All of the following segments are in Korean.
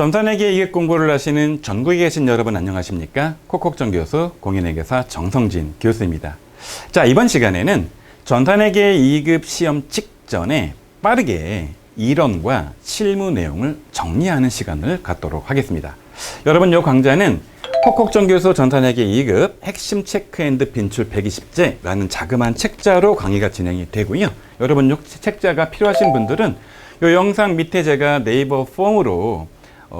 전산회계 이익 공부를 하시는 전국에 계신 여러분 안녕하십니까? 콕콕전 교수 공인회계사 정성진 교수입니다. 자, 이번 시간에는 전산회계 2급 시험 직전에 빠르게 이론과 실무 내용을 정리하는 시간을 갖도록 하겠습니다. 여러분, 이 강좌는 콕콕전 교수 전산회계 2급 핵심 체크앤드 빈출 120제라는 자그마한 책자로 강의가 진행이 되고요. 여러분, 이 책자가 필요하신 분들은 이 영상 밑에 제가 네이버 폼으로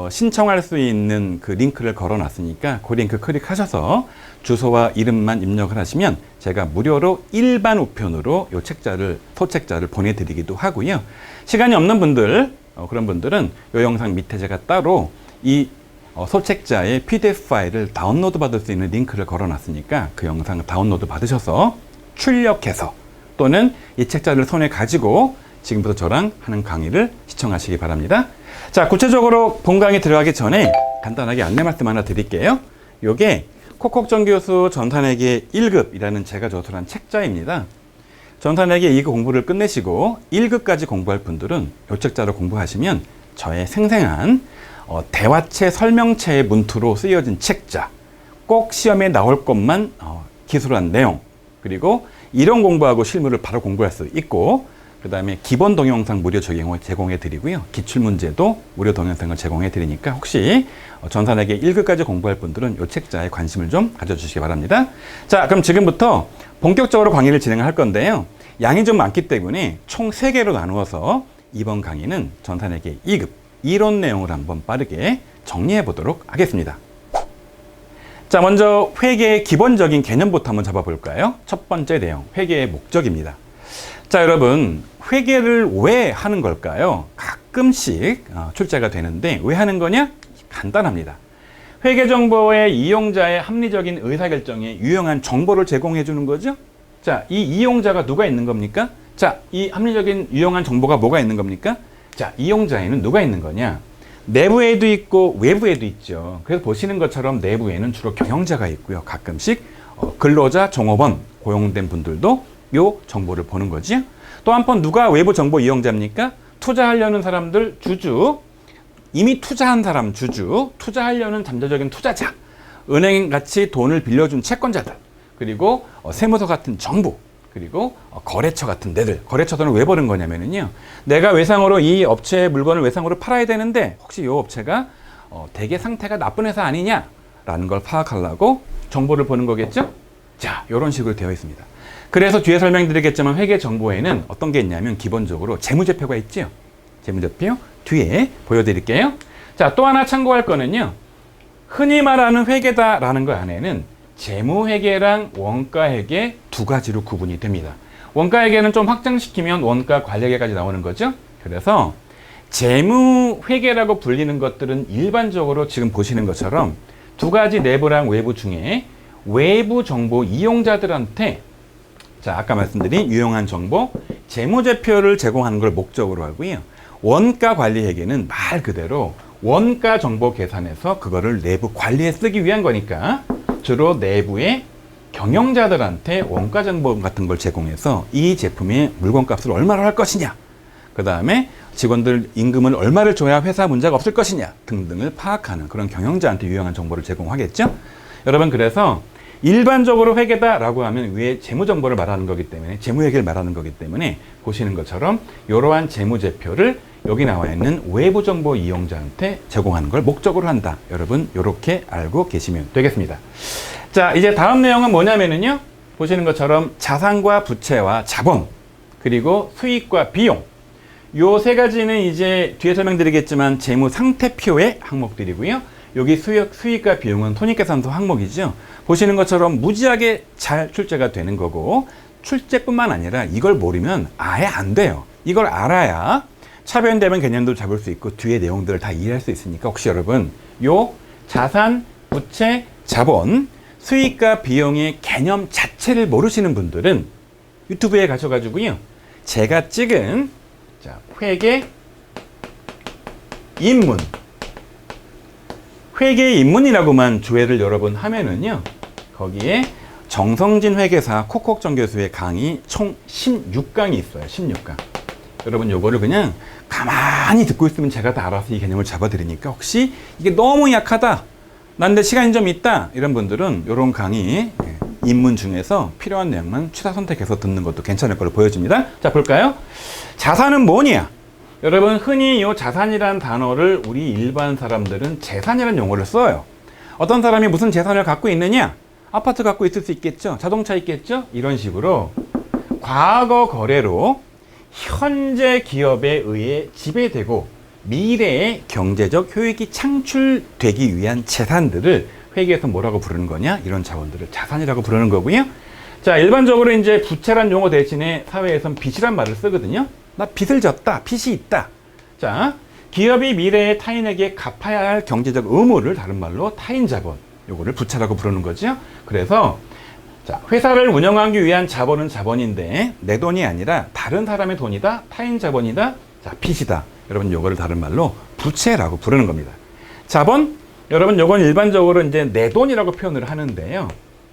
신청할 수 있는 그 링크를 걸어 놨으니까 그 링크 클릭하셔서 주소와 이름만 입력을 하시면 제가 무료로 일반 우편으로 이 책자를, 소책자를 보내드리기도 하고요. 시간이 없는 분들, 그런 분들은 이 영상 밑에 제가 따로 이 소책자의 PDF 파일을 다운로드 받을 수 있는 링크를 걸어 놨으니까 그 영상을 다운로드 받으셔서 출력해서 또는 이 책자를 손에 가지고 지금부터 저랑 하는 강의를 시청하시기 바랍니다. 자, 구체적으로 본 강의 들어가기 전에 간단하게 안내 말씀 하나 드릴게요. 요게 콕콕전 교수 전산회계 1급이라는 제가 저술한 책자입니다. 전산회계 2급 공부를 끝내시고 1급까지 공부할 분들은 요 책자로 공부하시면 저의 생생한 대화체 설명체의 문투로 쓰여진 책자, 꼭 시험에 나올 것만 기술한 내용, 그리고 이론 공부하고 실무를 바로 공부할 수 있고, 그 다음에 기본 동영상 무료 제공해 드리고요. 기출문제도 무료 동영상을 제공해 드리니까 혹시 전산회계 1급까지 공부할 분들은 이 책자에 관심을 좀 가져주시기 바랍니다. 자, 그럼 지금부터 본격적으로 강의를 진행할 건데요. 양이 좀 많기 때문에 총 3개로 나누어서 이번 강의는 전산회계 2급 이론 내용을 한번 빠르게 정리해 보도록 하겠습니다. 자, 먼저 회계의 기본적인 개념부터 한번 잡아볼까요? 첫 번째 내용, 회계의 목적입니다. 자, 여러분, 회계를 왜 하는 걸까요? 가끔씩 출제가 되는데 왜 하는 거냐? 간단합니다. 회계 정보의 이용자의 합리적인 의사결정에 유용한 정보를 제공해 주는 거죠. 자, 이 이용자가 누가 있는 겁니까? 자, 이 합리적인 유용한 정보가 뭐가 있는 겁니까? 자, 이용자에는 누가 있는 거냐? 내부에도 있고 외부에도 있죠. 그래서 보시는 것처럼 내부에는 주로 경영자가 있고요. 가끔씩 근로자, 종업원, 고용된 분들도 요 정보를 보는 거지. 또 한번 누가 외부 정보 이용자입니까? 투자하려는 사람들 주주, 이미 투자한 사람 주주, 투자하려는 잠재적인 투자자, 은행같이 돈을 빌려준 채권자들, 그리고 세무서 같은 정부, 그리고 거래처 같은 데들. 거래처들은 왜 보는 거냐면요, 내가 외상으로 이 업체의 물건을 외상으로 팔아야 되는데 혹시 이 업체가 되게 상태가 나쁜 회사 아니냐라는 걸 파악하려고 정보를 보는 거겠죠. 자, 이런 식으로 되어 있습니다. 그래서 뒤에 설명드리겠지만 회계 정보에는 어떤 게 있냐면 기본적으로 재무제표가 있죠. 재무제표 뒤에 보여드릴게요. 자, 또 하나 참고할 거는요, 흔히 말하는 회계다라는 거 안에는 재무회계랑 원가회계 두 가지로 구분이 됩니다. 원가회계는 좀 확장시키면 원가관리회계까지 나오는 거죠. 그래서 재무회계라고 불리는 것들은 일반적으로 지금 보시는 것처럼 두 가지 내부랑 외부 중에 외부 정보 이용자들한테, 자, 아까 말씀드린 유용한 정보, 재무제표를 제공하는 걸 목적으로 하고요. 원가관리회계는 말 그대로 원가 정보 계산해서 그거를 내부 관리에 쓰기 위한 거니까 주로 내부의 경영자들한테 원가 정보 같은 걸 제공해서 이 제품의 물건값을 얼마로 할 것이냐, 그 다음에 직원들 임금을 얼마를 줘야 회사 문제가 없을 것이냐 등등을 파악하는 그런 경영자한테 유용한 정보를 제공하겠죠. 여러분, 그래서 일반적으로 회계다라고 하면 위에 재무정보를 말하는 거기 때문에, 재무회계를 말하는 거기 때문에 보시는 것처럼 이러한 재무제표를 여기 나와 있는 외부 정보 이용자한테 제공하는 걸 목적으로 한다. 여러분, 이렇게 알고 계시면 되겠습니다. 자, 이제 다음 내용은 뭐냐면은요, 보시는 것처럼 자산과 부채와 자본, 그리고 수익과 비용, 요 세 가지는 이제 뒤에 설명드리겠지만 재무 상태표의 항목들이고요. 여기 수익과 비용은 손익계산서 항목이죠. 보시는 것처럼 무지하게 잘 출제가 되는 거고, 출제뿐만 아니라 이걸 모르면 아예 안 돼요. 이걸 알아야 차변대변 개념도 잡을 수 있고 뒤에 내용들을 다 이해할 수 있으니까 혹시 여러분 요 자산, 부채, 자본, 수익과 비용의 개념 자체를 모르시는 분들은 유튜브에 가셔가지고요, 제가 찍은 자, 회계 입문, 회계 입문이라고만 조회를 여러분 하면은요, 거기에 정성진 회계사 콕콕전 교수의 강의 총 16강이 있어요. 16강. 여러분 요거를 그냥 가만히 듣고 있으면 제가 다 알아서 이 개념을 잡아드리니까 혹시 이게 너무 약하다, 난데 시간이 좀 있다, 이런 분들은 요런 강의 입문 중에서 필요한 내용만 취사 선택해서 듣는 것도 괜찮을 걸로 보여집니다. 자, 볼까요? 자산은 뭐냐? 여러분, 흔히 이 자산이라는 단어를 우리 일반 사람들은 재산이라는 용어를 써요. 어떤 사람이 무슨 재산을 갖고 있느냐? 아파트 갖고 있을 수 있겠죠? 자동차 있겠죠? 이런 식으로 과거 거래로 현재 기업에 의해 지배되고 미래의 경제적 효익이 창출되기 위한 재산들을 회계에서 뭐라고 부르는 거냐? 이런 자원들을 자산이라고 부르는 거고요. 자, 일반적으로 이제 부채란 용어 대신에 사회에선 빚이란 말을 쓰거든요. 나 빚을 졌다, 빚이 있다. 자, 기업이 미래에 타인에게 갚아야 할 경제적 의무를 다른 말로 타인자본, 요거를 부채라고 부르는 거죠. 그래서 자, 회사를 운영하기 위한 자본은 자본인데 내 돈이 아니라 다른 사람의 돈이다, 타인자본이다, 자, 빚이다. 여러분 요거를 다른 말로 부채라고 부르는 겁니다. 자본, 여러분 요건 일반적으로 이제 내 돈이라고 표현을 하는데요.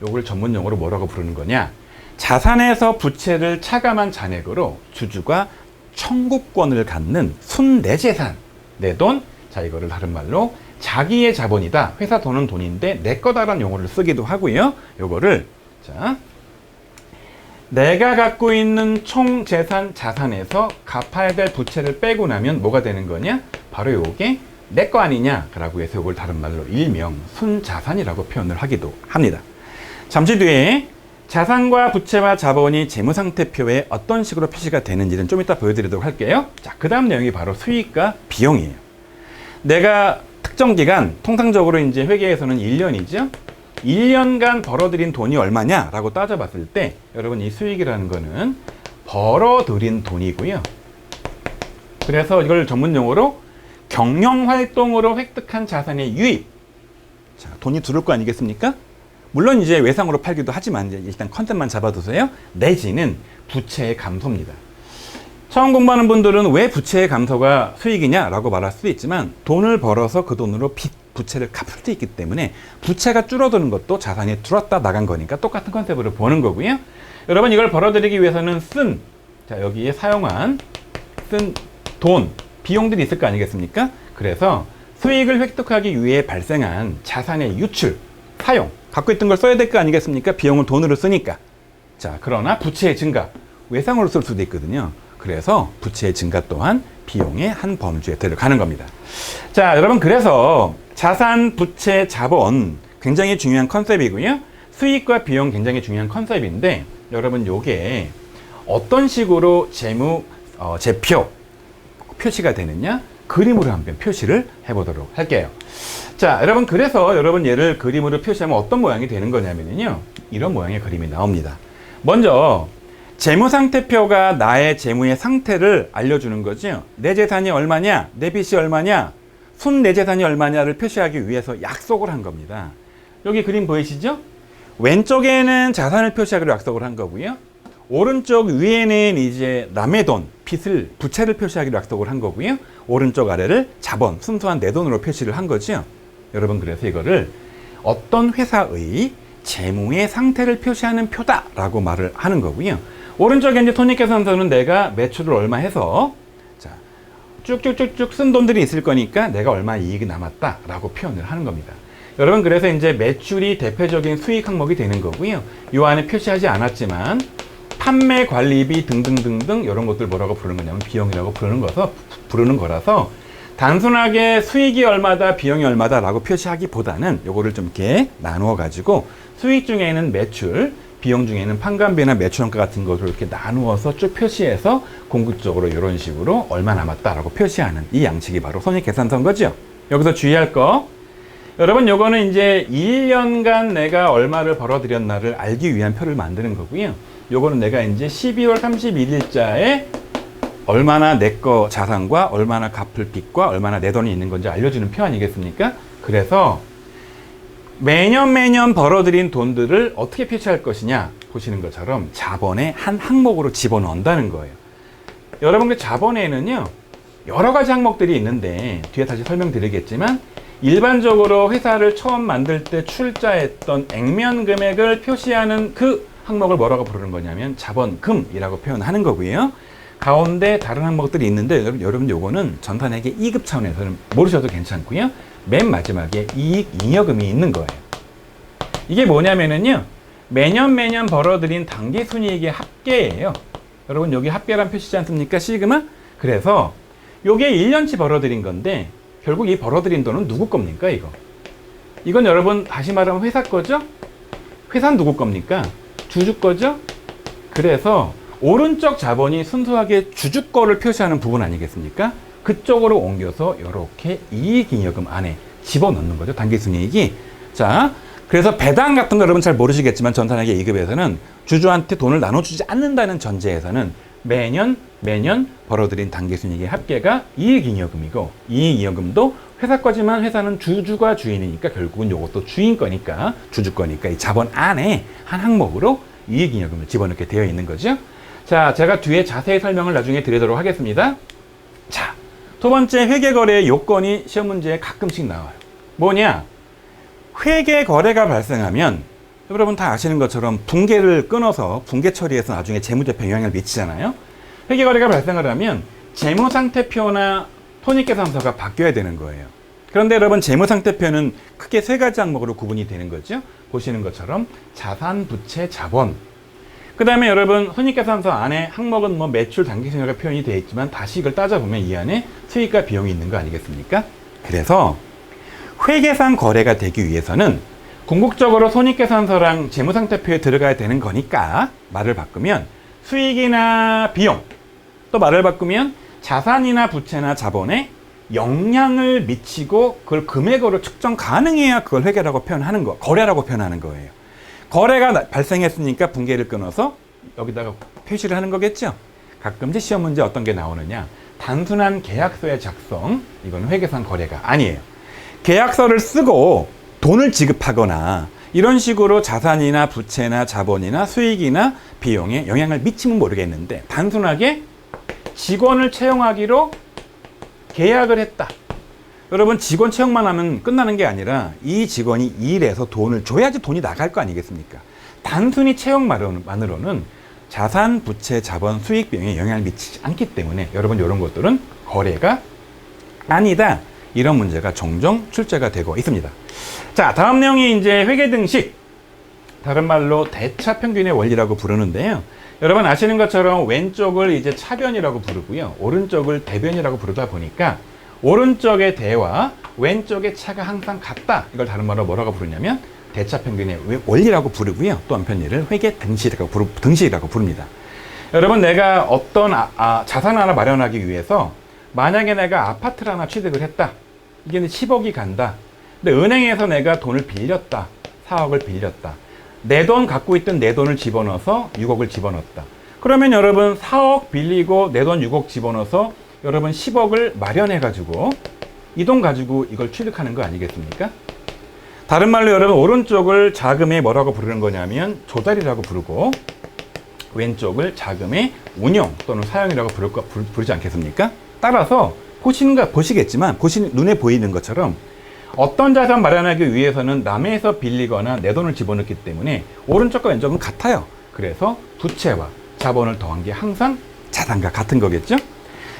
요걸 전문 용어로 뭐라고 부르는 거냐? 자산에서 부채를 차감한 잔액으로 주주가 청구권을 갖는 순내재산, 내 돈, 자, 이거를 다른 말로 자기의 자본이다. 회사 돈은 돈인데 내 거다라는 용어를 쓰기도 하고요. 요거를 자, 내가 갖고 있는 총 재산 자산에서 갚아야 될 부채를 빼고 나면 뭐가 되는 거냐? 바로 요게 내 거 아니냐라고 해서 이걸 다른 말로 일명 순자산이라고 표현을 하기도 합니다. 잠시 뒤에 자산과 부채와 자본이 재무상태표에 어떤 식으로 표시가 되는지는 좀 이따 보여드리도록 할게요. 자, 그 다음 내용이 바로 수익과 비용이에요. 내가 특정 기간, 통상적으로 이제 회계에서는 1년이죠. 1년간 벌어들인 돈이 얼마냐라고 따져봤을 때 여러분 이 수익이라는 거는 벌어들인 돈이고요. 그래서 이걸 전문 용어로 경영활동으로 획득한 자산의 유입. 자, 돈이 들어올 거 아니겠습니까? 물론 이제 외상으로 팔기도 하지만 이제 일단 컨셉만 잡아두세요. 내지는 부채의 감소입니다. 처음 공부하는 분들은 왜 부채의 감소가 수익이냐라고 말할 수도 있지만 돈을 벌어서 그 돈으로 부채를 갚을 수 있기 때문에 부채가 줄어드는 것도 자산이 줄었다 나간 거니까 똑같은 컨셉으로 보는 거고요. 여러분 이걸 벌어들이기 위해서는 자, 여기에 사용한 돈, 비용들이 있을 거 아니겠습니까? 그래서 수익을 획득하기 위해 발생한 자산의 유출, 사용, 갖고 있던 걸 써야 될 거 아니겠습니까? 비용을 돈으로 쓰니까. 자, 그러나 부채의 증가, 외상으로 쓸 수도 있거든요. 그래서 부채의 증가 또한 비용의 한 범주에 들어가는 겁니다. 자, 여러분 그래서 자산, 부채, 자본 굉장히 중요한 컨셉이고요. 수익과 비용 굉장히 중요한 컨셉인데 여러분 요게 어떤 식으로 제표 표시가 되느냐? 그림으로 한번 표시를 해보도록 할게요. 자, 여러분 그래서 여러분 얘를 그림으로 표시하면 어떤 모양이 되는 거냐면요. 이런 모양의 그림이 나옵니다. 먼저 재무상태표가 나의 재무의 상태를 알려주는 거죠. 내 재산이 얼마냐, 내 빚이 얼마냐, 순내재산이 얼마냐를 표시하기 위해서 약속을 한 겁니다. 여기 그림 보이시죠? 왼쪽에는 자산을 표시하기로 약속을 한 거고요. 오른쪽 위에는 이제 남의 돈, 빚을, 부채를 표시하기로 약속을 한 거고요. 오른쪽 아래를 자본, 순수한 내 돈으로 표시를 한 거죠. 여러분 그래서 이거를 어떤 회사의 재무의 상태를 표시하는 표다라고 말을 하는 거고요. 오른쪽에 이제 손익계산서는 내가 매출을 얼마 해서 자, 쭉쭉쭉쭉 쓴 돈들이 있을 거니까 내가 얼마 이익이 남았다라고 표현을 하는 겁니다. 여러분 그래서 이제 매출이 대표적인 수익 항목이 되는 거고요. 이 안에 표시하지 않았지만 판매 관리비 등등등등 이런 것들 뭐라고 부르는 거냐면 비용이라고 부르는 거라서 단순하게 수익이 얼마다 비용이 얼마다라고 표시하기보다는 요거를 좀 이렇게 나누어 가지고 수익 중에는 매출, 비용 중에는 판관비나 매출원가 같은 것을 이렇게 나누어서 쭉 표시해서 궁극적으로 이런 식으로 얼마 남았다라고 표시하는 이 양식이 바로 손익계산서인 거죠. 여기서 주의할 거, 여러분 요거는 이제 1년간 내가 얼마를 벌어들였나를 알기 위한 표를 만드는 거고요. 요거는 내가 이제 12월 31일자에 얼마나 내 거 자산과 얼마나 갚을 빚과 얼마나 내 돈이 있는 건지 알려주는 표 아니겠습니까? 그래서 매년 벌어들인 돈들을 어떻게 표시할 것이냐 보시는 것처럼 자본의 한 항목으로 집어넣는다는 거예요. 여러분 그 자본에는요 여러 가지 항목들이 있는데 뒤에 다시 설명드리겠지만 일반적으로 회사를 처음 만들 때 출자했던 액면 금액을 표시하는 그 항목을 뭐라고 부르는 거냐면 자본금이라고 표현하는 거고요. 가운데 다른 항목들이 있는데 여러분 요거는 전산회계 2급 차원에서는 모르셔도 괜찮고요. 맨 마지막에 이익 잉여금이 있는 거예요. 이게 뭐냐면은요. 매년 벌어들인 당기순이익의 합계예요. 여러분 여기 합계란 표시지 않습니까? 시그마? 그래서 요게 1년치 벌어들인 건데 결국 이 벌어들인 돈은 누구 겁니까 이거? 이건 여러분 다시 말하면 회사 거죠? 회사는 누구 겁니까? 주주 거죠? 그래서 오른쪽 자본이 순수하게 주주 거를 표시하는 부분 아니겠습니까? 그쪽으로 옮겨서 이렇게 이익잉여금 안에 집어넣는 거죠. 당기순이익이. 자, 그래서 배당 같은 거 여러분 잘 모르시겠지만 전산회계 2급에서는 주주한테 돈을 나눠주지 않는다는 전제에서는 매년 벌어들인 당기순이익의 합계가 이익잉여금이고 이익잉여금도 회사 거지만 회사는 주주가 주인이니까 결국은 이것도 주인 거니까 주주 거니까 이 자본 안에 한 항목으로 이익잉여금을 집어넣게 되어 있는 거죠. 자, 제가 뒤에 자세히 설명을 나중에 드리도록 하겠습니다. 자, 두 번째 회계거래 요건이 시험 문제에 가끔씩 나와요. 뭐냐? 회계거래가 발생하면 여러분 다 아시는 것처럼 붕괴를 끊어서 붕괴 처리해서 나중에 재무제표에 영향을 미치잖아요. 회계거래가 발생을 하면 재무상태표나 손익계산서가 바뀌어야 되는 거예요. 그런데 여러분 재무상태표는 크게 세 가지 항목으로 구분이 되는 거죠. 보시는 것처럼 자산, 부채, 자본. 그 다음에 여러분 손익계산서 안에 항목은 뭐 매출, 당기순이익가 표현이 되어 있지만 다시 이걸 따져보면 이 안에 수익과 비용이 있는 거 아니겠습니까? 그래서 회계상 거래가 되기 위해서는 궁극적으로 손익계산서랑 재무상태표에 들어가야 되는 거니까 말을 바꾸면 수익이나 비용, 또 말을 바꾸면 자산이나 부채나 자본에 영향을 미치고 그걸 금액으로 측정 가능해야 그걸 회계라고 표현하는 거, 거래라고 표현하는 거예요. 거래가 발생했으니까 붕괴를 끊어서 여기다가 표시를 하는 거겠죠. 가끔씩 시험 문제 어떤 게 나오느냐, 단순한 계약서의 작성, 이건 회계상 거래가 아니에요. 계약서를 쓰고 돈을 지급하거나 이런 식으로 자산이나 부채나 자본이나 수익이나 비용에 영향을 미치면 모르겠는데 단순하게 직원을 채용하기로 계약을 했다. 여러분 직원 채용만 하면 끝나는 게 아니라 이 직원이 일해서 돈을 줘야지 돈이 나갈 거 아니겠습니까? 단순히 채용만으로는 자산, 부채, 자본, 수익, 비용에 영향을 미치지 않기 때문에 여러분 이런 것들은 거래가 아니다. 이런 문제가 종종 출제가 되고 있습니다. 자, 다음 내용이 이제 회계등식, 다른 말로 대차평균의 원리라고 부르는데요. 여러분 아시는 것처럼 왼쪽을 이제 차변이라고 부르고요. 오른쪽을 대변이라고 부르다 보니까 오른쪽의 대와 왼쪽의 차가 항상 같다. 이걸 다른 말로 뭐라고 부르냐면 대차평균의 원리라고 부르고요. 또 한편 얘를 회계등식이라고 부릅니다. 여러분 내가 어떤 자산 하나 마련하기 위해서 만약에 내가 아파트를 하나 취득을 했다. 이게 10억이 간다. 근데 은행에서 내가 돈을 빌렸다. 4억을 빌렸다. 내 돈 갖고 있던 내 돈을 집어넣어서 6억을 집어넣었다. 그러면 여러분 4억 빌리고 내 돈 6억 집어넣어서 여러분 10억을 마련해가지고 이 돈 가지고 이걸 취득하는 거 아니겠습니까? 다른 말로 여러분 오른쪽을 자금의 뭐라고 부르는 거냐면 조달이라고 부르고 왼쪽을 자금의 운용 또는 사용이라고 부르지 않겠습니까? 따라서 보시겠지만 눈에 보이는 것처럼 어떤 자산 마련하기 위해서는 남에서 빌리거나 내 돈을 집어넣기 때문에 오른쪽과 왼쪽은 같아요. 그래서 부채와 자본을 더한 게 항상 자산과 같은 거겠죠?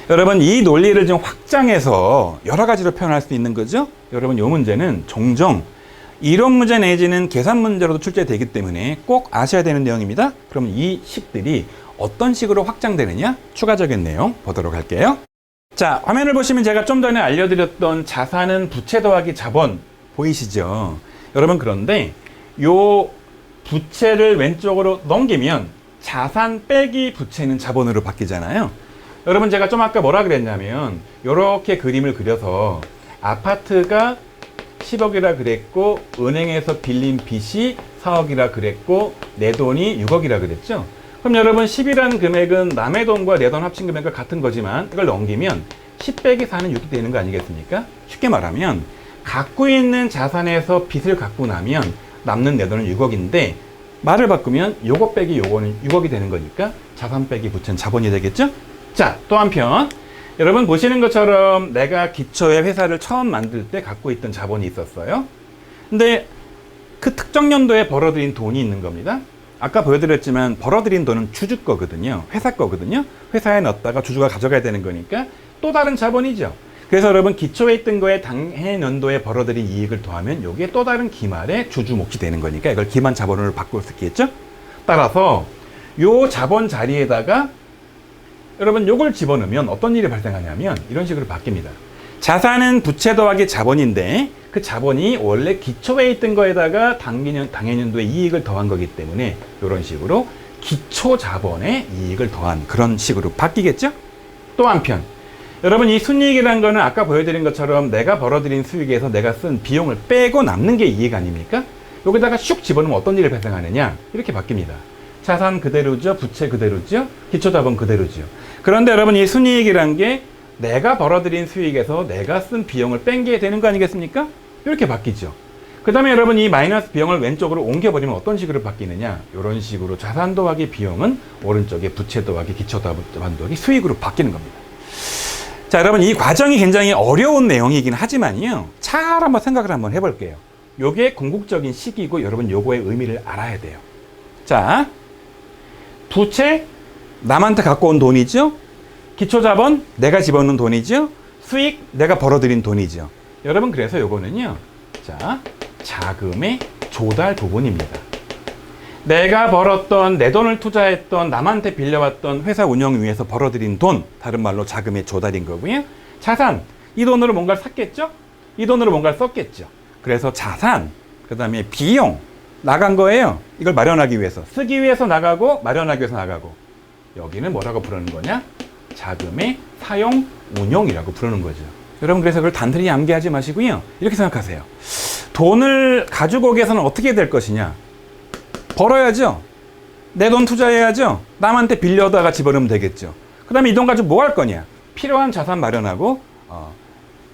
여러분 이 논리를 좀 확장해서 여러 가지로 표현할 수 있는 거죠? 여러분 이 문제는 종종 이론 문제 내지는 계산 문제로도 출제되기 때문에 꼭 아셔야 되는 내용입니다. 그럼 이 식들이 어떤 식으로 확장되느냐? 추가적인 내용 보도록 할게요. 자, 화면을 보시면 제가 좀 전에 알려드렸던 자산은 부채 더하기 자본 보이시죠? 여러분 그런데 요 부채를 왼쪽으로 넘기면 자산 빼기 부채는 자본으로 바뀌잖아요. 여러분 제가 좀 아까 뭐라 그랬냐면 이렇게 그림을 그려서 아파트가 10억이라 그랬고 은행에서 빌린 빚이 4억이라 그랬고 내 돈이 6억이라 그랬죠. 그럼 여러분 10이라는 금액은 남의 돈과 내 돈 합친 금액과 같은 거지만 이걸 넘기면 10 빼기 4는 6이 되는 거 아니겠습니까? 쉽게 말하면 갖고 있는 자산에서 빚을 갖고 나면 남는 내 돈은 6억인데 말을 바꾸면 요거 빼기 요거는 6억이 되는 거니까 자산 빼기 부채는 자본이 되겠죠? 자, 또 한편 여러분 보시는 것처럼 내가 기초의 회사를 처음 만들 때 갖고 있던 자본이 있었어요. 근데 그 특정 연도에 벌어들인 돈이 있는 겁니다. 아까 보여드렸지만 벌어들인 돈은 주주 거거든요. 회사 거거든요. 회사에 넣었다가 주주가 가져가야 되는 거니까 또 다른 자본이죠. 그래서 여러분 기초에 있던 거에 당해 연도에 벌어들인 이익을 더하면 이게 또 다른 기말의 주주 몫이 되는 거니까 이걸 기만 자본으로 바꿀 수 있겠죠. 따라서 요 자본 자리에다가 여러분 요걸 집어넣으면 어떤 일이 발생하냐면 이런 식으로 바뀝니다. 자산은 부채 더하기 자본인데 그 자본이 원래 기초에 있던 거에다가 당해년도에 이익을 더한 거기 때문에 이런 식으로 기초 자본의 이익을 더한 그런 식으로 바뀌겠죠. 또 한편 여러분 이 순이익이라는 거는 아까 보여드린 것처럼 내가 벌어들인 수익에서 내가 쓴 비용을 빼고 남는 게 이익 아닙니까? 여기다가 슉 집어넣으면 어떤 일이 발생하느냐 이렇게 바뀝니다. 자산 그대로죠. 부채 그대로죠. 기초자본 그대로죠. 그런데 여러분 이 순이익이란 게 내가 벌어들인 수익에서 내가 쓴 비용을 뺀 게 되는 거 아니겠습니까? 이렇게 바뀌죠. 그 다음에 여러분 이 마이너스 비용을 왼쪽으로 옮겨버리면 어떤 식으로 바뀌느냐 이런 식으로 자산 더하기 비용은 오른쪽에 부채 더하기 기초자본 더하기 수익으로 바뀌는 겁니다. 자 여러분 이 과정이 굉장히 어려운 내용이긴 하지만요. 잘 한번 생각을 한번 해볼게요. 요게 궁극적인 시기고 여러분 요거의 의미를 알아야 돼요. 자 부채 남한테 갖고 온 돈이죠. 기초자본 내가 집어넣은 돈이죠. 수익 내가 벌어들인 돈이죠. 여러분 그래서 요거는요. 자 자금의 조달 부분입니다. 내가 벌었던 내 돈을 투자했던 남한테 빌려왔던 회사 운영 위해서 벌어들인 돈 다른 말로 자금의 조달인 거고요. 자산 이 돈으로 뭔가를 샀겠죠. 이 돈으로 뭔가를 썼겠죠. 그래서 자산 그 다음에 비용 나간 거예요. 이걸 마련하기 위해서 쓰기 위해서 나가고 마련하기 위해서 나가고 여기는 뭐라고 부르는 거냐? 자금의 사용 운용이라고 부르는 거죠. 여러분 그래서 그걸 단순히 암기하지 마시고요. 이렇게 생각하세요. 돈을 가지고 오기 위해서는 어떻게 될 것이냐? 벌어야죠. 내 돈 투자해야죠. 남한테 빌려다가 집어넣으면 되겠죠. 그 다음에 이 돈 가지고 뭐 할 거냐? 필요한 자산 마련하고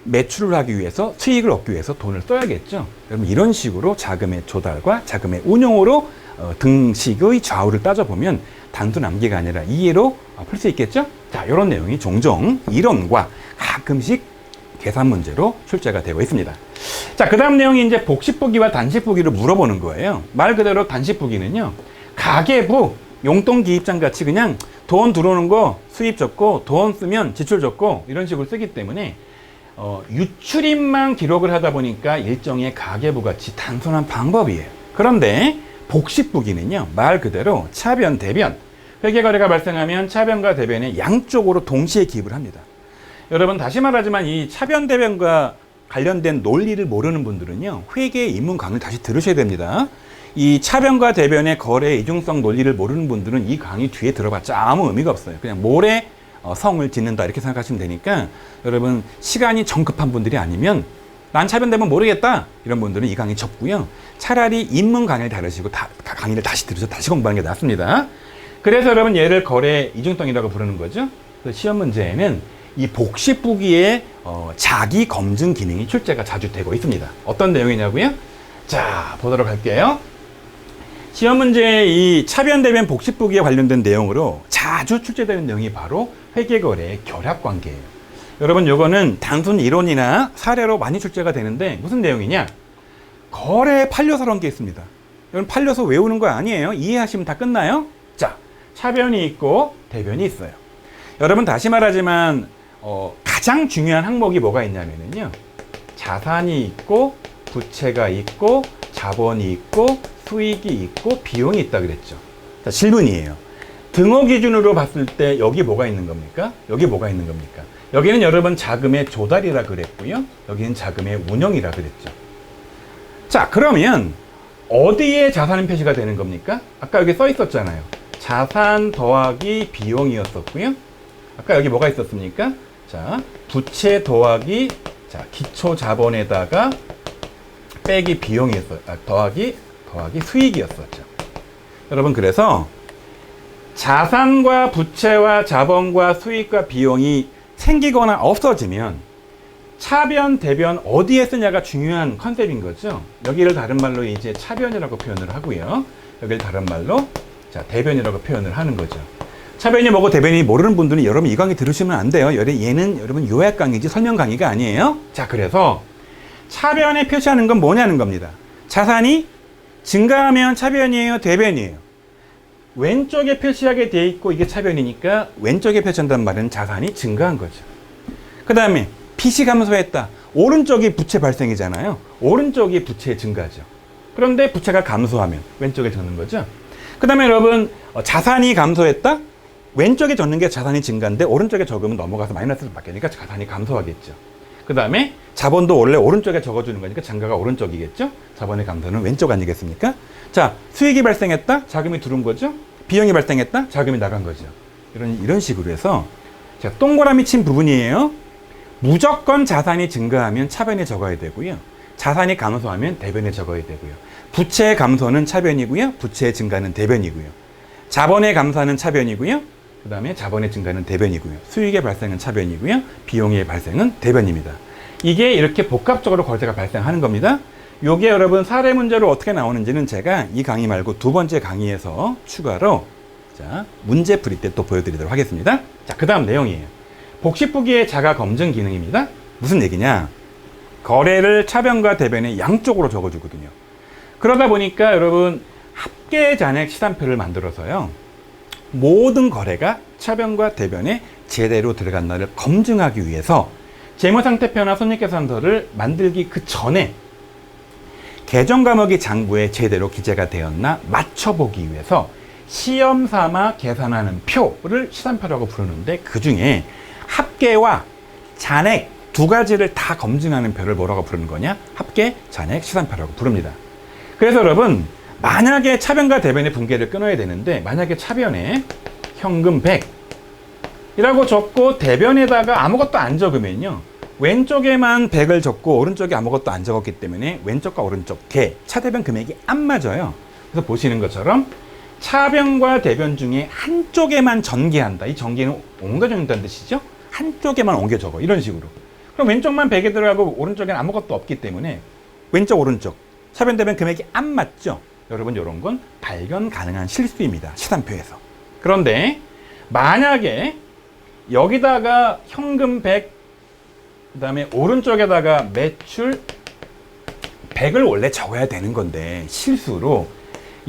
매출을 하기 위해서 수익을 얻기 위해서 돈을 써야겠죠. 여러분 이런 식으로 자금의 조달과 자금의 운용으로 등식의 좌우를 따져보면 단순 암기가 아니라 이해로 풀 수 있겠죠. 자 이런 내용이 종종 이론과 가끔씩 계산 문제로 출제가 되고 있습니다. 자, 그 다음 내용이 이제 복식부기와 단식부기를 물어보는 거예요. 말 그대로 단식부기는요, 가계부, 용돈 기입장 같이 그냥 돈 들어오는 거 수입 적고 돈 쓰면 지출 적고 이런 식으로 쓰기 때문에 유출입만 기록을 하다 보니까 일종의 가계부 같이 단순한 방법이에요. 그런데 복식부기는요, 말 그대로 차변, 대변, 회계거래가 발생하면 차변과 대변에 양쪽으로 동시에 기입을 합니다. 여러분 다시 말하지만 이 차변 대변과 관련된 논리를 모르는 분들은요 회계 입문 강의를 다시 들으셔야 됩니다. 이 차변과 대변의 거래 이중성 논리를 모르는 분들은 이 강의 뒤에 들어봤자 아무 의미가 없어요. 그냥 모래 성을 짓는다 이렇게 생각하시면 되니까 여러분 시간이 정급한 분들이 아니면 난 차변 대변 모르겠다 이런 분들은 이 강의 접고요. 차라리 입문 강의를 다루시고 강의를 다시 들으셔서 다시 공부하는 게 낫습니다. 그래서 여러분 얘를 거래 이중성이라고 부르는 거죠. 그래서 시험 문제에는 이 복식부기의 자기 검증 기능이 출제가 자주 되고 있습니다. 어떤 내용이냐고요? 자, 보도록 할게요. 시험 문제에 이 차변 대변 복식부기에 관련된 내용으로 자주 출제되는 내용이 바로 회계거래의 결합관계예요. 여러분 요거는 단순 이론이나 사례로 많이 출제가 되는데 무슨 내용이냐? 거래에 팔려서라는 게 있습니다. 여러분 팔려서 외우는 거 아니에요. 이해하시면 다 끝나요? 자, 차변이 있고 대변이 있어요. 여러분 다시 말하지만 가장 중요한 항목이 뭐가 있냐면요. 자산이 있고 부채가 있고 자본이 있고 수익이 있고 비용이 있다 그랬죠. 자, 질문이에요. 등호 기준으로 봤을 때 여기 뭐가 있는 겁니까? 여기 뭐가 있는 겁니까? 여기는 여러분 자금의 조달이라 그랬고요. 여기는 자금의 운영이라 그랬죠. 자, 그러면 어디에 자산은 표시가 되는 겁니까? 아까 여기 써 있었잖아요. 자산 더하기 비용이었었고요. 아까 여기 뭐가 있었습니까? 자, 부채 더하기 기초 자본에다가 빼기 비용이었어요. 더하기 수익이었었죠. 여러분 그래서 자산과 부채와 자본과 수익과 비용이 생기거나 없어지면 차변, 대변 어디에 쓰냐가 중요한 컨셉인 거죠. 여기를 다른 말로 이제 차변이라고 표현을 하고요. 여기를 다른 말로 대변이라고 표현을 하는 거죠. 차변이 뭐고 대변이 모르는 분들은 여러분 이 강의 들으시면 안 돼요. 얘는 여러분 요약 강의지 설명 강의가 아니에요. 자, 그래서 차변에 표시하는 건 뭐냐는 겁니다. 자산이 증가하면 차변이에요, 대변이에요? 왼쪽에 표시하게 돼 있고 이게 차변이니까 왼쪽에 표시한다는 말은 자산이 증가한 거죠. 그 다음에 빚이 감소했다. 오른쪽이 부채 발생이잖아요. 오른쪽이 부채 증가죠. 그런데 부채가 감소하면 왼쪽에 적는 거죠. 그 다음에 여러분 자산이 감소했다. 왼쪽에 적는 게 자산이 증가인데 오른쪽에 적으면 넘어가서 마이너스로 바뀌니까 자산이 감소하겠죠. 그 다음에 자본도 원래 오른쪽에 적어주는 거니까 증가가 오른쪽이겠죠. 자본의 감소는 왼쪽 아니겠습니까? 자, 수익이 발생했다. 자금이 들어온 거죠. 비용이 발생했다. 자금이 나간 거죠. 이런 식으로 해서 제가 동그라미 친 부분이에요. 무조건 자산이 증가하면 차변에 적어야 되고요. 자산이 감소하면 대변에 적어야 되고요. 부채의 감소는 차변이고요. 부채의 증가는 대변이고요. 자본의 감소는 차변이고요. 그 다음에 자본의 증가는 대변이고요. 수익의 발생은 차변이고요. 비용의 발생은 대변입니다. 이게 이렇게 복합적으로 거래가 발생하는 겁니다. 요게 여러분 사례 문제로 어떻게 나오는지는 제가 이 강의 말고 두 번째 강의에서 추가로 자, 문제 풀이 때 또 보여드리도록 하겠습니다. 자, 그 다음 내용이에요. 복식부기의 자가 검증 기능입니다. 무슨 얘기냐? 거래를 차변과 대변의 양쪽으로 적어주거든요. 그러다 보니까 여러분 합계 잔액 시산표를 만들어서요. 모든 거래가 차변과 대변에 제대로 들어갔나를 검증하기 위해서 재무상태표나 손익계산서를 만들기 그 전에 계정 과목이 장부에 제대로 기재가 되었나 맞춰보기 위해서 시험 삼아 계산하는 표를 시산표라고 부르는데 그 중에 합계와 잔액 두 가지를 다 검증하는 표를 뭐라고 부르는 거냐? 합계, 잔액, 시산표라고 부릅니다. 그래서 여러분 만약에 차변과 대변의 분계를 끊어야 되는데 만약에 차변에 현금 100이라고 적고 대변에다가 아무것도 안 적으면요. 왼쪽에만 100을 적고 오른쪽에 아무것도 안 적었기 때문에 왼쪽과 오른쪽 차대변 금액이 안 맞아요. 그래서 보시는 것처럼 차변과 대변 중에 한쪽에만 전개한다. 이 전개는 옮겨준다는 뜻이죠. 한쪽에만 옮겨 적어. 이런 식으로. 그럼 왼쪽만 100에 들어가고 오른쪽에는 아무것도 없기 때문에 왼쪽 오른쪽 차변 대변 금액이 안 맞죠. 여러분 이런 건 발견 가능한 실수입니다. 시산표에서. 그런데 만약에 여기다가 현금 100 그 다음에 오른쪽에다가 매출 100을 원래 적어야 되는 건데 실수로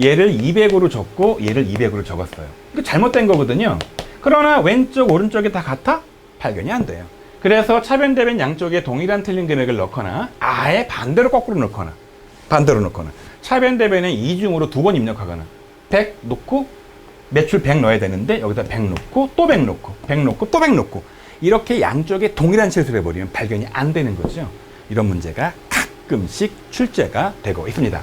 얘를 200으로 적고 얘를 200으로 적었어요. 이거 잘못된 거거든요. 그러나 왼쪽 오른쪽이 다 같아? 발견이 안 돼요. 그래서 차변 대변 양쪽에 동일한 틀린 금액을 넣거나 아예 반대로 거꾸로 넣거나 차변 대변에 이중으로 두 번 입력하거나 100 넣고 매출 100 넣어야 되는데 여기다 100 넣고 또 100 넣고 100 넣고 또 100 넣고 이렇게 양쪽에 동일한 실수를 해버리면 발견이 안 되는 거죠. 이런 문제가 가끔씩 출제가 되고 있습니다.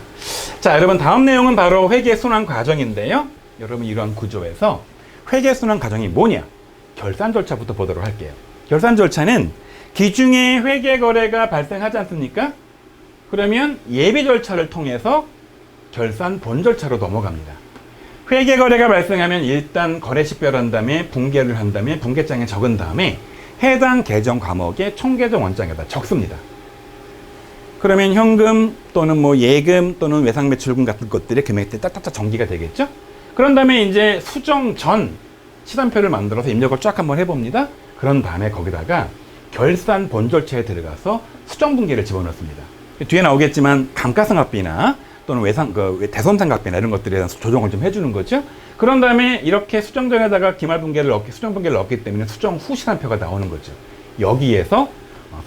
자, 여러분 다음 내용은 바로 회계순환 과정인데요. 여러분 이러한 구조에서 회계순환 과정이 뭐냐? 결산 절차부터 보도록 할게요. 결산 절차는 기중에 회계거래가 발생하지 않습니까? 그러면 예비 절차를 통해서 결산 본 절차로 넘어갑니다. 회계거래가 발생하면 일단 거래 식별한 다음에 분계를 한 다음에 분계장에 적은 다음에 해당 계정 과목의 총계정 원장에다 적습니다. 그러면 현금 또는 뭐 예금 또는 외상매출금 같은 것들의 금액들이 딱딱딱 전기가 되겠죠? 그런 다음에 이제 수정 전 시산표를 만들어서 입력을 쫙 한번 해봅니다. 그런 다음에 거기다가 결산 본 절차에 들어가서 수정 분계를 집어넣습니다. 뒤에 나오겠지만 감가상각비나 또는 대손상각비나 이런 것들에 대한 조정을 좀 해주는 거죠. 그런 다음에 이렇게 수정 전에다가 수정 분계를 넣었기 때문에 수정 후 시산표가 나오는 거죠. 여기에서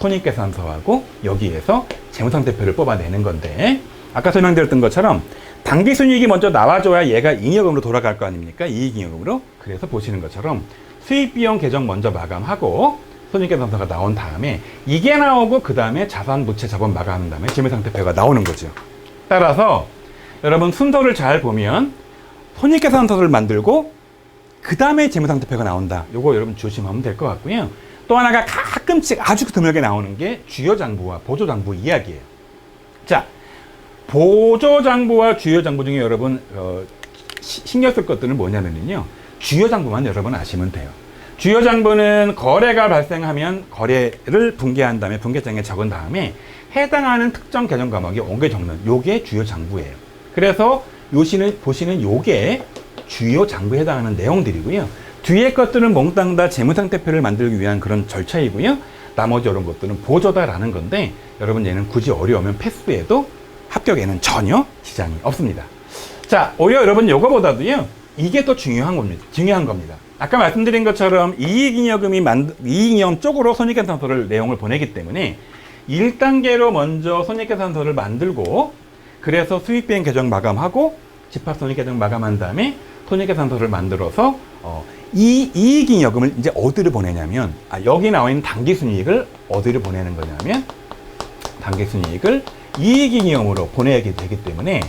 손익계산서하고 여기에서 재무상태표를 뽑아내는 건데 아까 설명드렸던 것처럼 당기순이익이 먼저 나와줘야 얘가 잉여금으로 돌아갈 거 아닙니까? 이익잉여금으로. 그래서 보시는 것처럼 수익비용 계정 먼저 마감하고 손익계산서가 나온 다음에 이게 나오고 그 다음에 자산, 부채, 자본 마감한 다음에 재무상태표가 나오는 거죠. 따라서 여러분 순서를 잘 보면 손익계산서를 만들고 그 다음에 재무상태표가 나온다. 요거 여러분 조심하면 될 것 같고요. 또 하나가 가끔씩 아주 드물게 나오는 게 주요장부와 보조장부 이야기예요. 자, 보조장부와 주요장부 중에 여러분 신경 쓸 것들은 뭐냐면요. 주요장부만 여러분 아시면 돼요. 주요장부는 거래가 발생하면 거래를 분계한 다음에 분계장에 적은 다음에 해당하는 특정 계정 과목에 옮겨 적는 요게 주요장부예요. 그래서 보시는 요게 주요장부에 해당하는 내용들이고요. 뒤에 것들은 몽땅 다 재무상태표를 만들기 위한 그런 절차이고요. 나머지 이런 것들은 보조다라는 건데 여러분 얘는 굳이 어려우면 패스해도 합격에는 전혀 지장이 없습니다. 자, 오히려 여러분 요거보다도요. 이게 또 중요한 겁니다. 아까 말씀드린 것처럼 이익잉여금 쪽으로 손익계산서를 내용을 보내기 때문에 1단계로 먼저 손익계산서를 만들고 그래서 수익비행 계정 마감하고 집합손익계정 마감한 다음에 손익계산서를 만들어서 이 이익잉여금을 이제 어디로 보내냐면 여기 나와 있는 당기순이익을 어디로 보내는 거냐면 당기순이익을 이익잉여금으로 보내게 되기 때문에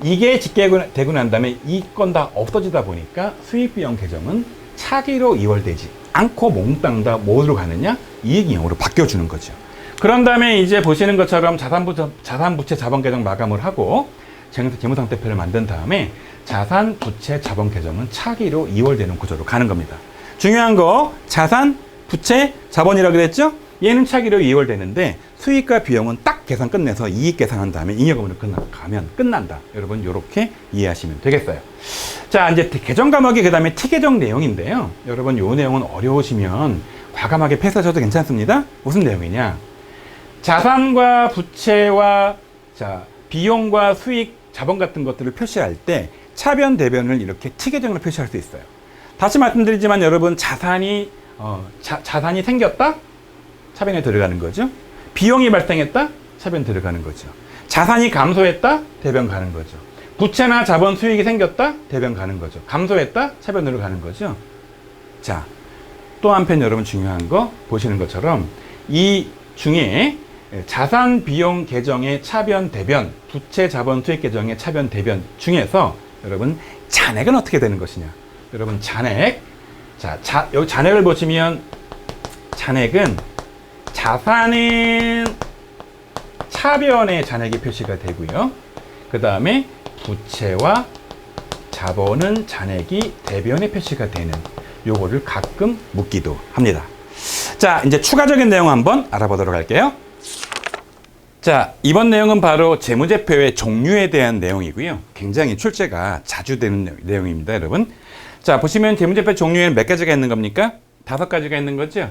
이게 집계되고 난 다음에 이 건 다 없어지다 보니까 수익비용 계정은 차기로 이월되지 않고 몽땅 다 뭐로 가느냐? 이익잉여금으로 바뀌어주는 거죠. 그런 다음에 이제 보시는 것처럼 자산부채 자본계정 마감을 하고 재무상태표를 만든 다음에 자산부채 자본계정은 차기로 이월되는 구조로 가는 겁니다. 중요한 거 자산, 부채, 자본이라고 그랬죠? 얘는 차기로 이월되는데 수익과 비용은 딱 계산 끝내서 이익 계산한 다음에 잉여금으로 가면 끝난다. 여러분 이렇게 이해하시면 되겠어요. 자, 이제 계정 과목이 그 다음에 T계정 내용인데요. 여러분 이 내용은 어려우시면 과감하게 패스하셔도 괜찮습니다. 무슨 내용이냐? 자산과 부채와 비용과 수익, 자본 같은 것들을 표시할 때 차변, 대변을 이렇게 T계정으로 표시할 수 있어요. 다시 말씀드리지만 여러분 자산이 생겼다? 차변에 들어가는 거죠. 비용이 발생했다? 차변 들어가는 거죠. 자산이 감소했다? 대변 가는 거죠. 부채나 자본 수익이 생겼다? 대변 가는 거죠. 감소했다? 차변으로 가는 거죠. 자, 또 한편 여러분 중요한 거 보시는 것처럼 이 중에 자산 비용 계정의 차변 대변, 부채 자본 수익 계정의 차변 대변 중에서 여러분 잔액은 어떻게 되는 것이냐? 여러분 잔액, 여기 잔액을 보시면 잔액은 자산은 차변에 잔액이 표시가 되고요. 그 다음에 부채와 자본은 잔액이 대변에 표시가 되는 요거를 가끔 묻기도 합니다. 자, 이제 추가적인 내용 한번 알아보도록 할게요. 자, 이번 내용은 바로 재무제표의 종류에 대한 내용이고요. 굉장히 출제가 자주 되는 내용입니다, 여러분. 자, 보시면 재무제표 종류에는 몇 가지가 있는 겁니까? 5가지가 있는 거죠.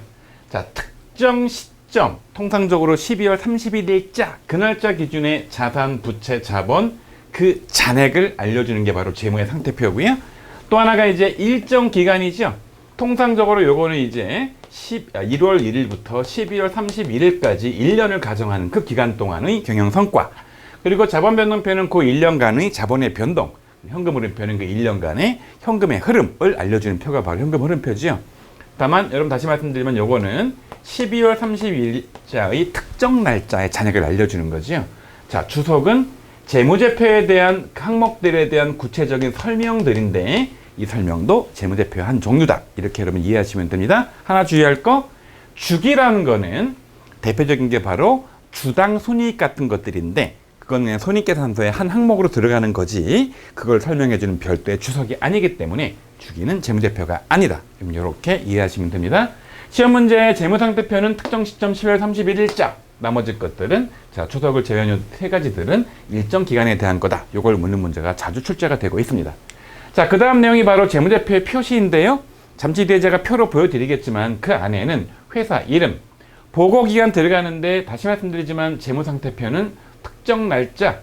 자, 특정 시점, 통상적으로 12월 31일자, 그날짜 기준의 자산, 부채, 자본, 그 잔액을 알려주는 게 바로 재무의 상태표고요. 또 하나가 이제 일정 기간이죠. 통상적으로 요거는 이제 1월 1일부터 12월 31일까지 1년을 가정하는 그 기간 동안의 경영 성과. 그리고 자본 변동표는 그 1년간의 자본의 변동, 현금 흐름표는 그 1년간의 현금의 흐름을 알려주는 표가 바로 현금 흐름표죠. 다만 여러분 다시 말씀드리면 요거는 12월 31일자의 특정 날짜의 잔액을 알려주는 거죠. 자, 주석은 재무제표에 대한 항목들에 대한 구체적인 설명들인데 이 설명도 재무제표의 한 종류다. 이렇게 여러분 이해하시면 됩니다. 하나 주의할 거, 주기라는 거는 대표적인 게 바로 주당 손익 같은 것들인데 그건 그냥 손익계산서의 한 항목으로 들어가는 거지 그걸 설명해주는 별도의 주석이 아니기 때문에 주기는 재무제표가 아니다. 이렇게 이해하시면 됩니다. 시험 문제 재무상태표는 특정 시점 10월 31일자 나머지 것들은 주석을 제외한 3가지들은 일정 기간에 대한 거다. 이걸 묻는 문제가 자주 출제가 되고 있습니다. 자, 그 다음 내용이 바로 재무제표의 표시인데요. 잠시 뒤에 제가 표로 보여드리겠지만 그 안에는 회사 이름, 보고기간 들어가는데 다시 말씀드리지만 재무상태표는 특정 날짜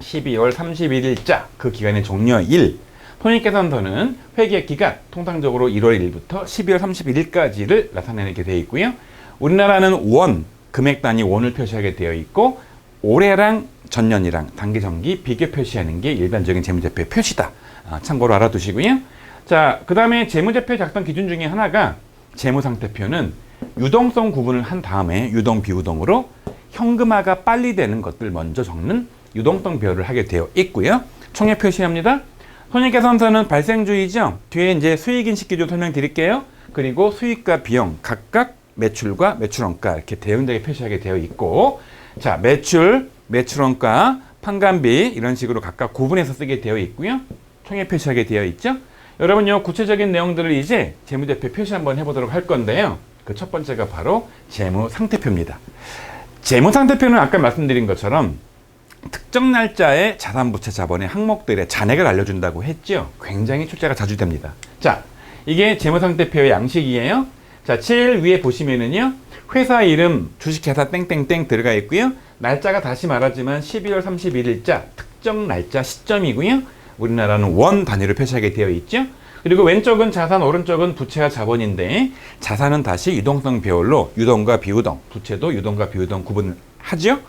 12월 31일자 그 기간의 종료일, 손익계산서는 회계기간 통상적으로 1월 1일부터 12월 31일까지를 나타내게 되어 있고요. 우리나라는 원, 금액 단위 원을 표시하게 되어 있고 올해랑 전년이랑 단기정기 비교 표시하는 게 일반적인 재무제표의 표시다. 참고로 알아두시고요. 자, 그 다음에 재무제표 작성 기준 중에 하나가 재무상태표는 유동성 구분을 한 다음에 유동, 비유동으로 현금화가 빨리 되는 것들 먼저 적는 유동성별을 하게 되어 있고요. 총액 표시합니다. 손익계산서는 발생주의죠. 뒤에 이제 수익인식 기준 설명드릴게요. 그리고 수익과 비용 각각 매출과 매출원가 이렇게 대응되게 표시하게 되어 있고, 자, 매출, 매출원가, 판관비 이런 식으로 각각 구분해서 쓰게 되어 있고요. 총액 표시하게 되어 있죠. 여러분 요 구체적인 내용들을 이제 재무제표 표시 한번 해보도록 할 건데요. 그 첫 번째가 바로 재무상태표입니다. 재무상태표는 아까 말씀드린 것처럼 특정 날짜의 자산부채 자본의 항목들의 잔액을 알려준다고 했죠. 굉장히 출제가 자주 됩니다. 자, 이게 재무상태표의 양식이에요. 자, 제일 위에 보시면은요, 회사 이름, 주식회사 땡땡땡 들어가 있고요. 날짜가 다시 말하지만 12월 31일자 특정 날짜 시점이고요. 우리나라는 원 단위로 표시하게 되어 있죠. 그리고 왼쪽은 자산, 오른쪽은 부채와 자본인데 자산은 다시 유동성 비율로 유동과 비유동, 부채도 유동과 비유동 구분을 하죠.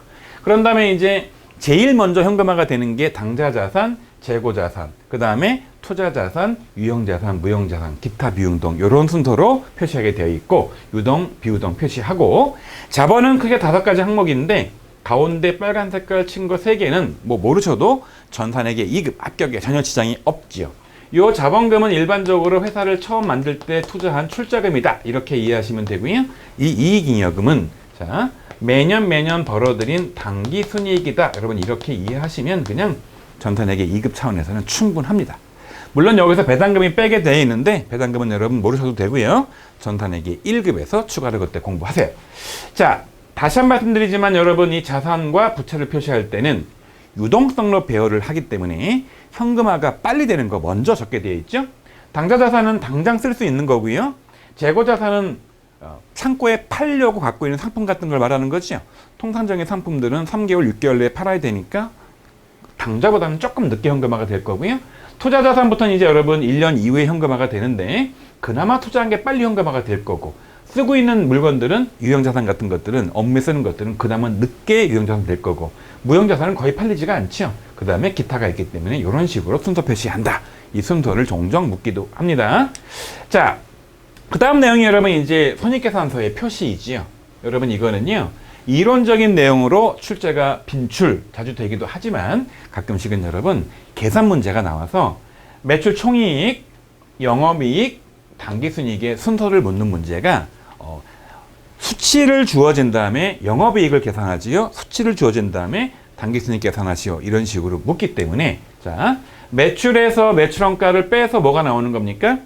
그런 다음에 이제 제일 먼저 현금화가 되는 게 당좌자산, 재고자산, 그 다음에 투자자산, 유형자산, 무형자산, 기타 비용동 이런 순서로 표시하게 되어 있고 유동, 비유동 표시하고 자본은 크게 5가지 항목인데 가운데 빨간 색깔 친 거 3개는 뭐 모르셔도 전산에게 2급 합격에 전혀 지장이 없지요. 요 자본금은 일반적으로 회사를 처음 만들 때 투자한 출자금이다 이렇게 이해하시면 되고요. 이 이익잉여금은 자 매년 벌어들인 당기 순이익이다. 여러분 이렇게 이해하시면 그냥 전산에게 2급 차원에서는 충분합니다. 물론 여기서 배당금이 빼게 되어 있는데 배당금은 여러분 모르셔도 되고요. 전산에게 1급에서 추가로 그때 공부하세요. 자, 다시 한 번 말씀드리지만 여러분 이 자산과 부채를 표시할 때는 유동성로 배열을 하기 때문에 현금화가 빨리 되는 거 먼저 적게 되어 있죠. 당좌자산은 당장 쓸 수 있는 거고요. 재고자산은 창고에 팔려고 갖고 있는 상품 같은 걸 말하는 거죠. 통상적인 상품들은 3개월, 6개월 내에 팔아야 되니까 당좌보다는 조금 늦게 현금화가 될 거고요. 투자자산부터는 이제 여러분 1년 이후에 현금화가 되는데 그나마 투자한 게 빨리 현금화가 될 거고 쓰고 있는 물건들은 유형자산 같은 것들은 업무에 쓰는 것들은 그나마 늦게 유형자산 될 거고 무형자산은 거의 팔리지가 않죠. 그 다음에 기타가 있기 때문에 이런 식으로 순서 표시한다. 이 순서를 종종 묻기도 합니다. 자, 그 다음 내용이 여러분 이제 손익계산서의 표시이지요. 여러분 이거는요. 이론적인 내용으로 출제가 빈출 자주 되기도 하지만 가끔씩은 여러분 계산 문제가 나와서 매출 총이익, 영업이익, 당기순이익의 순서를 묻는 문제가 수치를 주어진 다음에 영업이익을 계산하지요. 수치를 주어진 다음에 당기순이익 계산하시오. 이런 식으로 묻기 때문에 자 매출에서 매출원가를 빼서 뭐가 나오는 겁니까?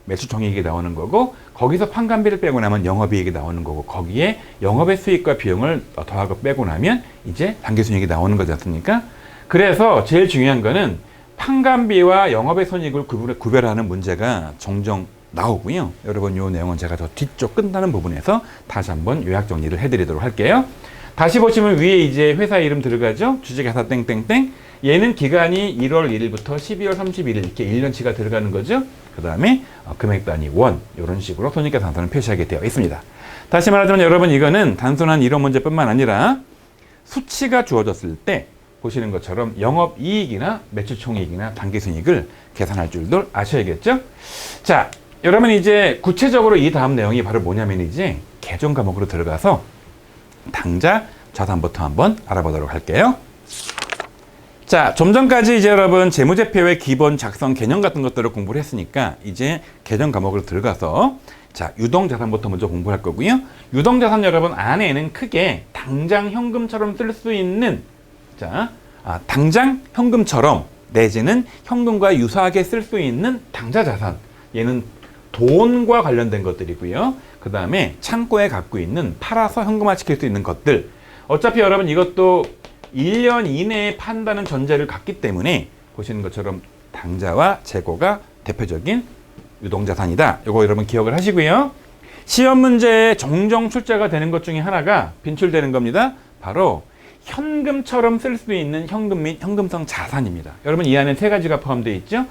매출총이익이 나오는 거고 거기서 판관비를 빼고 나면 영업이익이 나오는 거고 거기에 영업의 수익과 비용을 더하고 빼고 나면 이제 당기순이익이 나오는 거지 않습니까? 그래서 제일 중요한 거는 판관비와 영업의 손익을 구별하는 문제가 종종 나오고요. 여러분 이 내용은 제가 저 뒤쪽 끝나는 부분에서 다시 한번 요약 정리를 해드리도록 할게요. 다시 보시면 위에 이제 회사 이름 들어가죠. 주식회사 땡땡땡. 얘는 기간이 1월 1일부터 12월 31일 이렇게 1년치가 들어가는 거죠. 그 다음에 금액 단위 원 이런 식으로 손익계산서는 표시하게 되어 있습니다. 다시 말하자면 여러분 이거는 단순한 이론 문제뿐만 아니라 수치가 주어졌을 때 보시는 것처럼 영업이익이나 매출총이익이나 당기순이익을 계산할 줄도 아셔야겠죠. 자, 여러분 이제 구체적으로 이 다음 내용이 바로 뭐냐면 이제 계정 과목으로 들어가서 당좌 자산부터 한번 알아보도록 할게요. 자, 좀 전까지 이제 여러분 재무제표의 기본 작성 개념 같은 것들을 공부를 했으니까 이제 계정 과목으로 들어가서 자, 유동자산부터 먼저 공부할 거고요. 유동자산 여러분 안에는 크게 당장 현금처럼 쓸 수 있는 자, 당장 현금처럼 내지는 현금과 유사하게 쓸 수 있는 당좌자산. 얘는 돈과 관련된 것들이고요. 그 다음에 창고에 갖고 있는 팔아서 현금화 시킬 수 있는 것들. 어차피 여러분 이것도 1년 이내에 판다는 전제를 갖기 때문에 보시는 것처럼 당좌와 재고가 대표적인 유동자산이다. 이거 여러분 기억을 하시고요. 시험 문제에 종종 출제가 되는 것 중에 하나가 빈출되는 겁니다. 바로 현금처럼 쓸 수 있는 현금 및 현금성 자산입니다. 여러분 이 안에 3가지가 포함되어 있죠.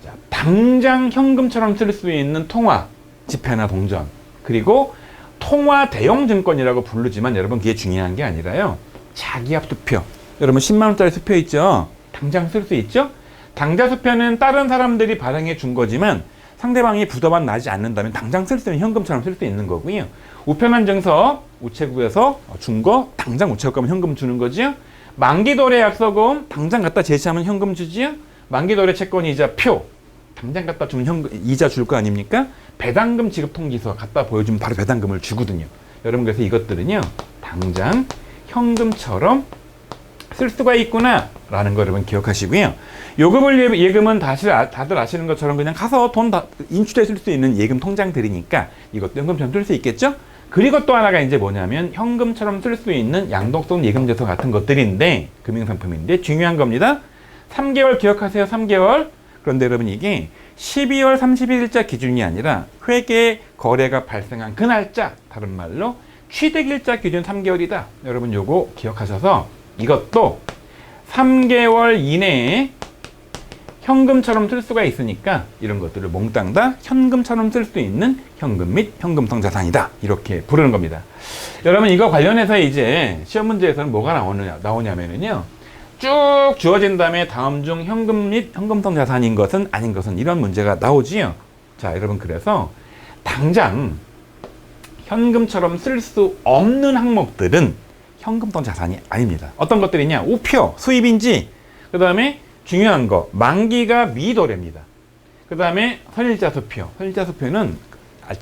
자, 당장 현금처럼 쓸 수 있는 통화, 지폐나 동전, 그리고 통화 대형 증권이라고 부르지만 여러분 그게 중요한 게 아니라요. 자기압 수표. 여러분 10만원짜리 수표 있죠? 당장 쓸 수 있죠? 당좌 수표는 다른 사람들이 발행해 준 거지만 상대방이 부담만 나지 않는다면 당장 쓸 수 있는 현금처럼 쓸 수 있는 거고요. 우편한 증서, 우체국에서 준 거 당장 우체국 가면 현금 주는 거지요. 만기도래 약서금 당장 갖다 제시하면 현금 주지요. 만기도래 채권 이자 표 당장 갖다 주면 현금 이자 줄 거 아닙니까? 배당금 지급 통지서 갖다 보여주면 바로 배당금을 주거든요. 여러분 그래서 이것들은요 당장 현금처럼 쓸 수가 있구나 라는 거 여러분 기억하시고요. 요금을 예금은 다들 아시는 것처럼 그냥 가서 돈 인출해 쓸 수 있는 예금 통장들이니까 이것도 현금처럼 쓸 수 있겠죠. 그리고 또 하나가 이제 뭐냐면 현금처럼 쓸 수 있는 양도성 예금제서 같은 것들인데 금융상품인데 중요한 겁니다. 3개월 기억하세요. 3개월. 그런데 여러분 이게 12월 31일자 기준이 아니라 회계 거래가 발생한 그 날짜, 다른 말로 취득일자 기준 3개월이다. 여러분 요거 기억하셔서 이것도 3개월 이내에 현금처럼 쓸 수가 있으니까 이런 것들을 몽땅 다 현금처럼 쓸 수 있는 현금 및 현금성 자산이다. 이렇게 부르는 겁니다. 여러분 이거 관련해서 이제 시험 문제에서는 뭐가 나오냐면요. 쭉 주어진 다음에 다음 중 현금 및 현금성 자산인 것은 아닌 것은 이런 문제가 나오지요. 자, 여러분 그래서 당장 현금처럼 쓸 수 없는 항목들은 현금성 자산이 아닙니다. 어떤 것들이냐? 우표, 수입인지, 그 다음에 중요한 거, 만기가 미도래입니다. 그 다음에 선일자 수표. 선일자 수표는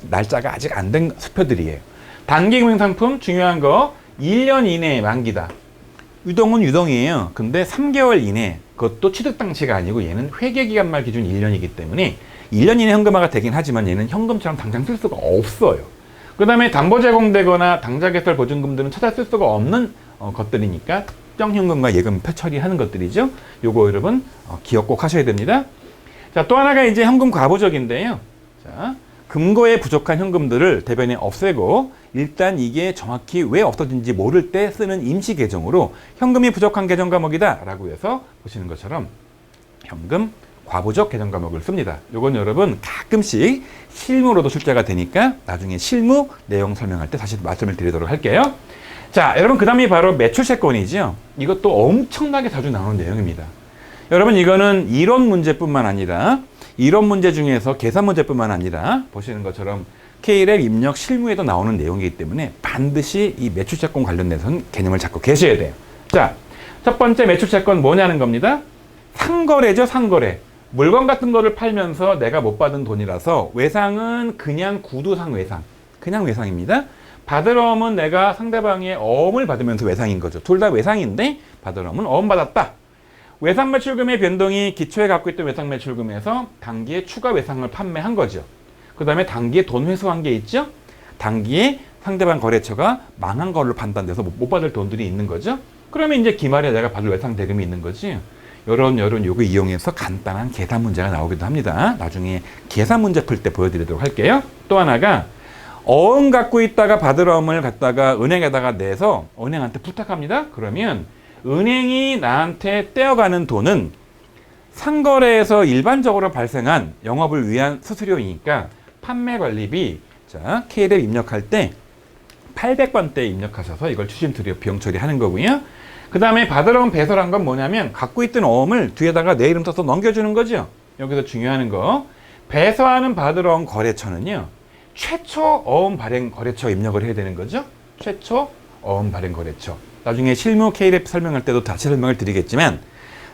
날짜가 아직 안 된 수표들이에요. 단기금융상품 중요한 거 1년 이내에 만기다. 유동은 유동이에요. 근데 3개월 이내, 그것도 취득 당시가 아니고 얘는 회계기간 말 기준 1년이기 때문에 1년 이내 현금화가 되긴 하지만 얘는 현금처럼 당장 쓸 수가 없어요. 그 다음에 담보 제공되거나 당좌 개설 보증금들은 찾아 쓸 수가 없는 것들이니까 특정 현금과 예금 처리하는 것들이죠. 요거 여러분 기억 꼭 하셔야 됩니다. 자, 또 하나가 이제 현금 과부적인데요. 자, 금고에 부족한 현금들을 대변에 없애고 일단 이게 정확히 왜 없어진지 모를 때 쓰는 임시 계정으로 현금이 부족한 계정 과목이다 라고 해서 보시는 것처럼 현금 과부적 계정 과목을 씁니다. 요건 여러분 가끔씩 실무로도 출제가 되니까 나중에 실무 내용 설명할 때 다시 말씀을 드리도록 할게요. 자, 여러분 그 다음이 바로 매출채권이죠. 이것도 엄청나게 자주 나오는 내용입니다. 여러분 이거는 이론 문제뿐만 아니라 이론 문제 중에서 계산 문제뿐만 아니라 보시는 것처럼 K랩 입력 실무에도 나오는 내용이기 때문에 반드시 이 매출채권 관련돼서는 개념을 잡고 계셔야 돼요. 자, 첫 번째 매출채권 뭐냐는 겁니다. 상거래죠, 상거래. 물건 같은 거를 팔면서 내가 못 받은 돈이라서 외상은 그냥 구두상 외상. 그냥 외상입니다. 받으러 오면 내가 상대방의 어음을 받으면서 외상인 거죠. 둘 다 외상인데 받으러 오면 어음 받았다. 외상 매출금의 변동이 기초에 갖고 있던 외상 매출금에서 단기에 추가 외상을 판매한 거죠. 그 다음에 단기에 돈 회수한 게 있죠. 단기에 상대방 거래처가 망한 거를 판단돼서 못 받을 돈들이 있는 거죠. 그러면 이제 기말에 내가 받을 외상 대금이 있는 거지. 요런 요거 이용해서 간단한 계산 문제가 나오기도 합니다. 나중에 계산 문제 풀 때 보여드리도록 할게요. 또 하나가 어음 갖고 있다가 받을 어음을 갖다가 은행에다가 내서 은행한테 부탁합니다. 그러면 은행이 나한테 떼어가는 돈은 상거래에서 일반적으로 발생한 영업을 위한 수수료이니까 판매관리비, 자, K랩 입력할 때 800번대 입력하셔서 이걸 추심수료 비용 처리하는 거고요. 그 다음에 받으러 온 배설한 건 뭐냐면 갖고 있던 어음을 뒤에다가 내 이름 써서 넘겨주는 거죠. 여기서 중요한 거, 배서하는 받으러 온 거래처는요, 최초 어음 발행 거래처 입력을 해야 되는 거죠. 최초 어음 발행 거래처. 나중에 실무 K랩 설명할 때도 다시 설명을 드리겠지만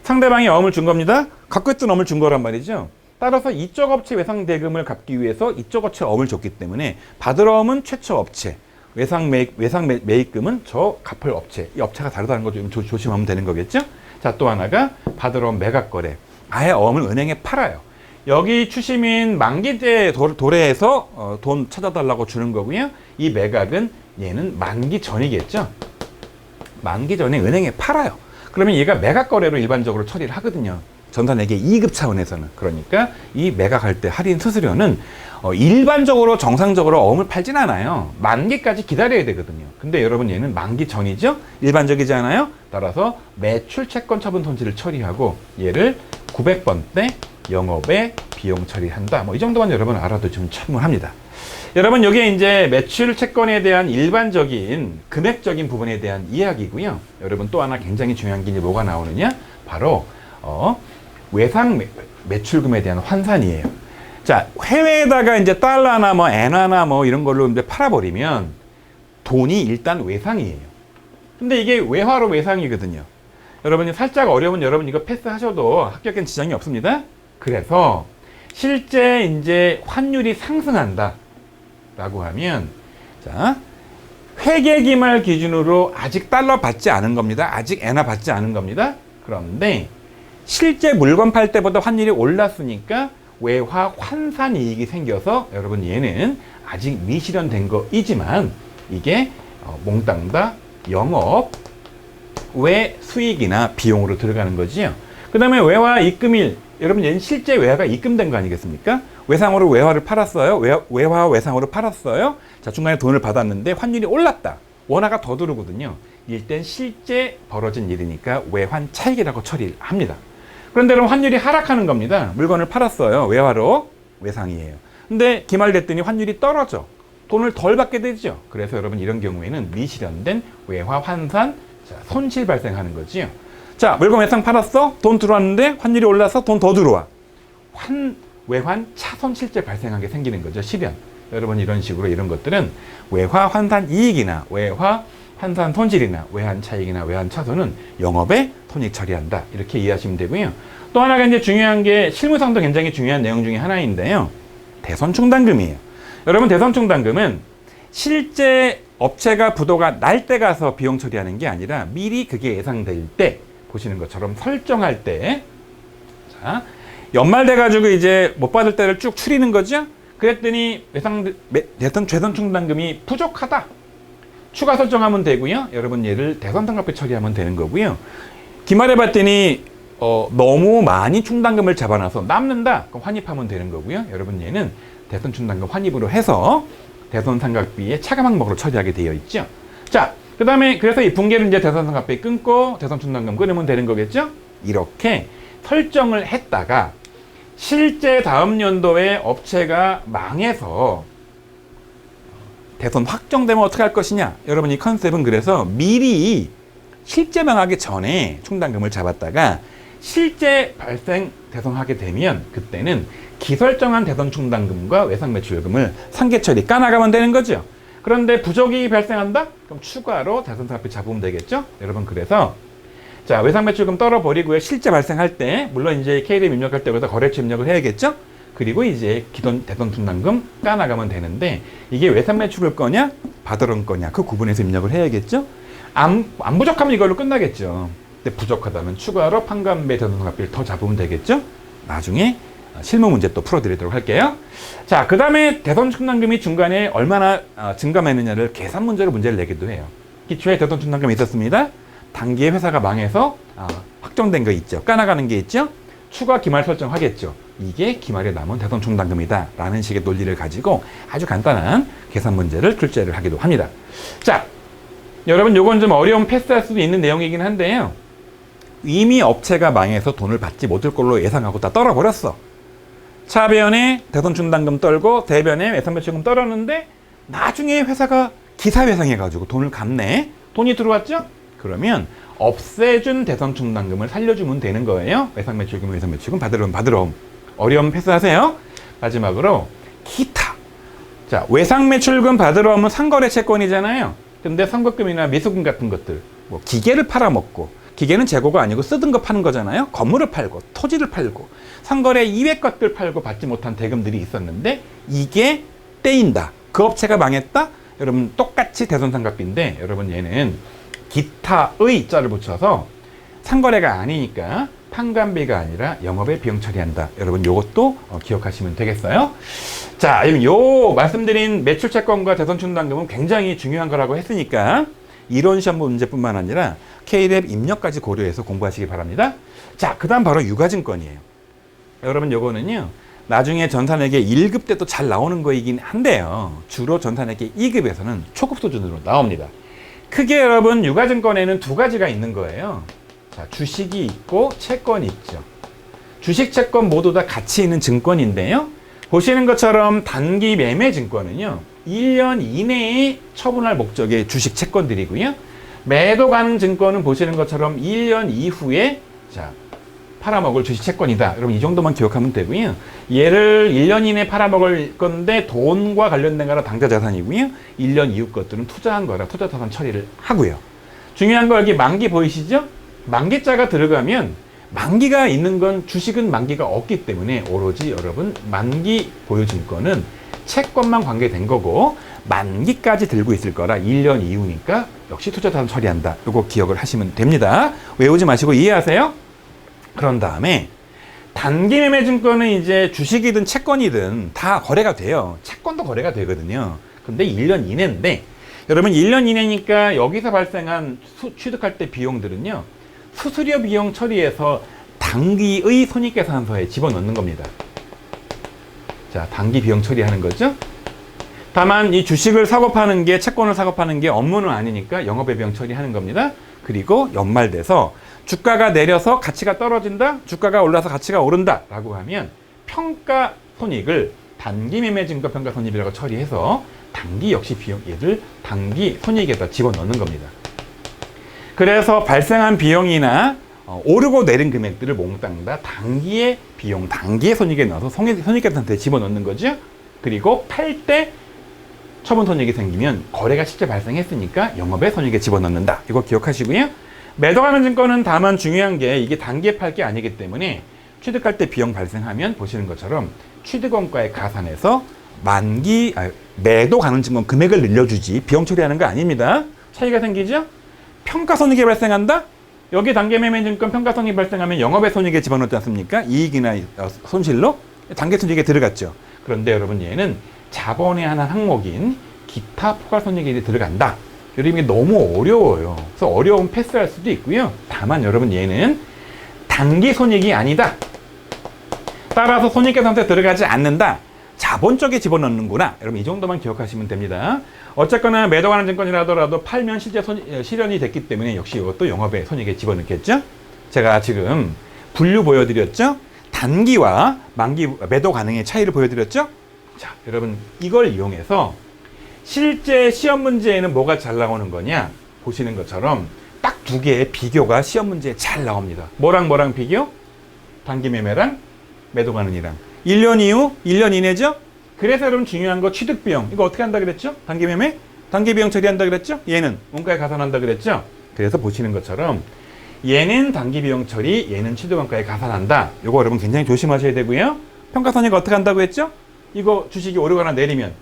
상대방이 어음을 준 겁니다. 갖고 있던 어음을 준 거란 말이죠. 따라서 이쪽 업체 외상 대금을 갚기 위해서 이쪽 업체 어음을 줬기 때문에 받으러 어음은 최초 업체, 외상 매입금은 저 갚을 업체, 이 업체가 다르다는 거 좀 조심하면 되는 거겠죠. 자, 또 하나가 받으러 온 매각거래. 아예 어음을 은행에 팔아요. 여기 추심인 만기제 도래해서 돈 찾아달라고 주는 거고요. 이 매각은 얘는 만기 전이겠죠. 만기 전에 은행에 팔아요. 그러면 얘가 매각거래로 일반적으로 처리를 하거든요. 전산에게 2급 차원에서는. 그러니까 이 매각할 때 할인 수수료는 일반적으로 정상적으로 어음을 팔진 않아요. 만기까지 기다려야 되거든요. 근데 여러분 얘는 만기 전이죠? 일반적이지 않아요? 따라서 매출 채권 처분 손실을 처리하고 얘를 900번대 영업에 비용 처리한다. 뭐 이 정도만 여러분 알아두시면 충분합니다. 여러분 여기에 이제 매출 채권에 대한 일반적인 금액적인 부분에 대한 이야기고요. 여러분 또 하나 굉장히 중요한 게 이제 뭐가 나오느냐? 바로 외상 매출금에 대한 환산이에요. 자, 해외에다가 이제 달러나 뭐 엔화나 뭐 이런 걸로 이제 팔아버리면 돈이 일단 외상이에요. 근데 이게 외화로 외상이거든요. 여러분이 살짝 어려우면 여러분 이거 패스하셔도 합격엔 지장이 없습니다. 그래서 실제 이제 환율이 상승한다 라고 하면, 자, 회계기말 기준으로 아직 달러 받지 않은 겁니다. 아직 엔화 받지 않은 겁니다. 그런데 실제 물건 팔 때보다 환율이 올랐으니까 외화 환산 이익이 생겨서 여러분 얘는 아직 미실현된 거이지만 이게 몽땅 다 영업 외 수익이나 비용으로 들어가는 거지요. 그 다음에 외화 입금일, 여러분 얘는 실제 외화가 입금된 거 아니겠습니까? 외상으로 외화를 팔았어요. 외화 외상으로 팔았어요. 자, 중간에 돈을 받았는데 환율이 올랐다. 원화가 더 들어오거든요. 이땐 실제 벌어진 일이니까 외환 차익이라고 처리를 합니다. 그런데 그럼 환율이 하락하는 겁니다. 물건을 팔았어요. 외화로. 외상이에요. 근데 기말됐더니 환율이 떨어져. 돈을 덜 받게 되죠. 그래서 여러분 이런 경우에는 미실현된 외화 환산, 자, 손실 발생하는 거지요. 자, 물건 외상 팔았어. 돈 들어왔는데 환율이 올라서 돈 더 들어와. 외환 차손실제 발생하게 생기는 거죠. 실현. 여러분 이런 식으로 이런 것들은 외화 환산 이익이나 외화 환산 손실이나 외환 차익이나 외환 차손은 영업에 손익 처리한다. 이렇게 이해하시면 되고요. 또 하나가 이제 중요한 게 실무상도 굉장히 중요한 내용 중에 하나인데요. 대손 충당금이에요. 여러분 대손 충당금은 실제 업체가 부도가 날 때 가서 비용 처리하는 게 아니라 미리 그게 예상될 때 보시는 것처럼 설정할 때, 자, 연말 돼가지고 이제 못 받을 때를 쭉 추리는 거죠. 그랬더니 대손 충당금이 부족하다. 추가 설정하면 되고요. 여러분 얘를 대손상각비 처리하면 되는 거고요. 기말해 봤더니 너무 많이 충당금을 잡아놔서 남는다. 그럼 환입하면 되는 거고요. 여러분 얘는 대손 충당금 환입으로 해서 대손상각비의 차감 항목으로 처리하게 되어 있죠. 자, 그 다음에 그래서 이 분기를 이제 대손상각비 끊고 대손 충당금 끊으면 되는 거겠죠. 이렇게 설정을 했다가 실제 다음 연도에 업체가 망해서 대손 확정되면 어떻게 할 것이냐. 여러분 이 컨셉은 그래서 미리 실제 망하기 전에 충당금을 잡았다가 실제 발생 대손하게 되면 그때는 기설정한 대손 충당금과 외상 매출금을 상계 처리 까나가면 되는 거죠. 그런데 부족이 발생한다? 그럼 추가로 대손상각비 잡으면 되겠죠. 여러분 그래서 자, 외상 매출금 떨어버리고요. 실제 발생할 때 물론 이제 KDM 입력할 때부터 거래처 입력을 해야겠죠. 그리고 이제 기존 대손 충당금 까나가면 되는데 이게 외상 매출을 거냐 받으러 온 거냐 그 구분해서 입력을 해야겠죠. 안 부족하면 이걸로 끝나겠죠. 근데 부족하다면 추가로 판관배 대손상각비를 더 잡으면 되겠죠. 나중에 실무 문제 또 풀어드리도록 할게요. 자, 그 다음에 대손 충당금이 중간에 얼마나 증감했느냐를 계산 문제로 문제를 내기도 해요. 기초에 대손 충당금이 있었습니다. 단기에 회사가 망해서 확정된 거 있죠. 까나가는 게 있죠. 추가 기말 설정하겠죠. 이게 기말에 남은 대손 충당금이다 라는 식의 논리를 가지고 아주 간단한 계산 문제를 출제를 하기도 합니다. 자, 여러분 요건 좀 어려운 패스할 수도 있는 내용이긴 한데요. 이미 업체가 망해서 돈을 받지 못할 걸로 예상하고 다 떨어버렸어. 차변에 대손 충당금 떨고 대변에 외상 매출금 떨었는데 나중에 회사가 기사회상해가지고 돈을 갚네. 돈이 들어왔죠? 그러면 없애준 대손 충당금을 살려주면 되는 거예요. 외상 매출금, 외상 매출금 받으러 어려움 패스하세요. 마지막으로 기타. 자, 외상 매출금 받으러 오면 상거래 채권이잖아요. 근데 선급금이나 미수금 같은 것들, 뭐 기계를 팔아먹고, 기계는 재고가 아니고 쓰던 거 파는 거잖아요. 건물을 팔고, 토지를 팔고, 상거래 이외 것들 팔고 받지 못한 대금들이 있었는데 이게 떼인다. 그 업체가 망했다? 여러분 똑같이 대손상각비인데 여러분 얘는 기타의 자를 붙여서 상거래가 아니니까 판관비가 아니라 영업에 비용 처리한다. 여러분 요것도 기억하시면 되겠어요. 자, 요 말씀드린 매출채권과 대손충당금은 굉장히 중요한 거라고 했으니까 이론 시험 문제뿐만 아니라 K랩 입력까지 고려해서 공부하시기 바랍니다. 자, 그 다음 바로 유가증권이에요. 여러분 요거는요 나중에 전산회계 1급 때도 잘 나오는 거이긴 한데요. 주로 전산회계 2급에서는 초급 수준으로 나옵니다. 크게 여러분 유가증권에는 두 가지가 있는 거예요. 자, 주식이 있고 채권이 있죠. 주식, 채권 모두 다 같이 있는 증권인데요. 보시는 것처럼 단기 매매 증권은요 1년 이내에 처분할 목적의 주식 채권들이고요. 매도 가능 증권은 보시는 것처럼 1년 이후에 자 팔아먹을 주식 채권이다. 여러분 이 정도만 기억하면 되고요. 얘를 1년 이내에 팔아먹을 건데 돈과 관련된 거라 당좌자산이고요. 1년 이후 것들은 투자한 거라 투자자산 처리를 하고요. 중요한 거 여기 만기 보이시죠? 만기자가 들어가면 만기가 있는 건 주식은 만기가 없기 때문에 오로지 여러분 만기 보유증권은 채권만 관계된 거고 만기까지 들고 있을 거라 1년 이후니까 역시 투자자산 처리한다. 이거 기억을 하시면 됩니다. 외우지 마시고 이해하세요? 그런 다음에 단기 매매 증권은 이제 주식이든 채권이든 다 거래가 돼요. 채권도 거래가 되거든요. 근데 1년 이내인데 여러분 1년 이내니까 여기서 발생한 취득할 때 비용들은요. 수수료 비용 처리해서 단기의 손익계산서에 집어넣는 겁니다. 자, 단기 비용 처리하는 거죠. 다만 이 주식을 사고 파는 게 채권을 사고 파는 게 업무는 아니니까 영업의 비용 처리하는 겁니다. 그리고 연말돼서 주가가 내려서 가치가 떨어진다, 주가가 올라서 가치가 오른다 라고 하면 평가 손익을 단기 매매 증거 평가 손익이라고 처리해서 단기 역시 비용, 얘를 단기 손익에다 집어넣는 겁니다. 그래서 발생한 비용이나 오르고 내린 금액들을 몽땅 다 단기의 비용, 단기의 손익에 넣어서 손익계산서에 집어넣는 거죠. 그리고 팔 때 처분 손익이 생기면 거래가 실제 발생했으니까 영업의 손익에 집어넣는다. 이거 기억하시고요. 매도하는 증권은 다만 중요한 게 이게 단기에 팔 게 아니기 때문에 취득할 때 비용 발생하면 보시는 것처럼 취득원가에 가산해서 매도 가능 증권 금액을 늘려주지 비용 처리하는 거 아닙니다. 차이가 생기죠? 평가 손익이 발생한다? 여기 단기 매매 증권 평가 손익이 발생하면 영업의 손익에 집어넣지 않습니까? 이익이나 손실로 단기 손익에 들어갔죠. 그런데 여러분 얘는 자본의 하나 항목인 기타 포괄 손익에 들어간다. 여러분 이게 너무 어려워요. 그래서 어려운 패스할 수도 있고요. 다만 여러분 얘는 단기 손익이 아니다. 따라서 손익계산서에 들어가지 않는다. 자본 쪽에 집어넣는구나. 여러분 이 정도만 기억하시면 됩니다. 어쨌거나 매도하는 증권이라 하더라도 팔면 실제 실현이 됐기 때문에 역시 이것도 영업의 손익에 집어넣겠죠. 제가 지금 분류 보여드렸죠. 단기와 만기 매도 가능의 차이를 보여드렸죠. 자, 여러분 이걸 이용해서 실제 시험 문제에는 뭐가 잘 나오는 거냐 보시는 것처럼 딱 두 개의 비교가 시험 문제에 잘 나옵니다. 뭐랑 비교? 단기 매매랑 매도 가능이랑 1년 이후 1년 이내죠. 그래서 여러분 중요한 거 취득 비용 이거 어떻게 한다 그랬죠? 단기 매매 단기 비용 처리한다 그랬죠? 얘는 원가에 가산한다 그랬죠? 그래서 보시는 것처럼 얘는 단기 비용 처리, 얘는 취득 원가에 가산한다. 이거 여러분 굉장히 조심하셔야 되고요. 평가 손익 어떻게 한다고 했죠? 이거 주식이 오르거나 내리면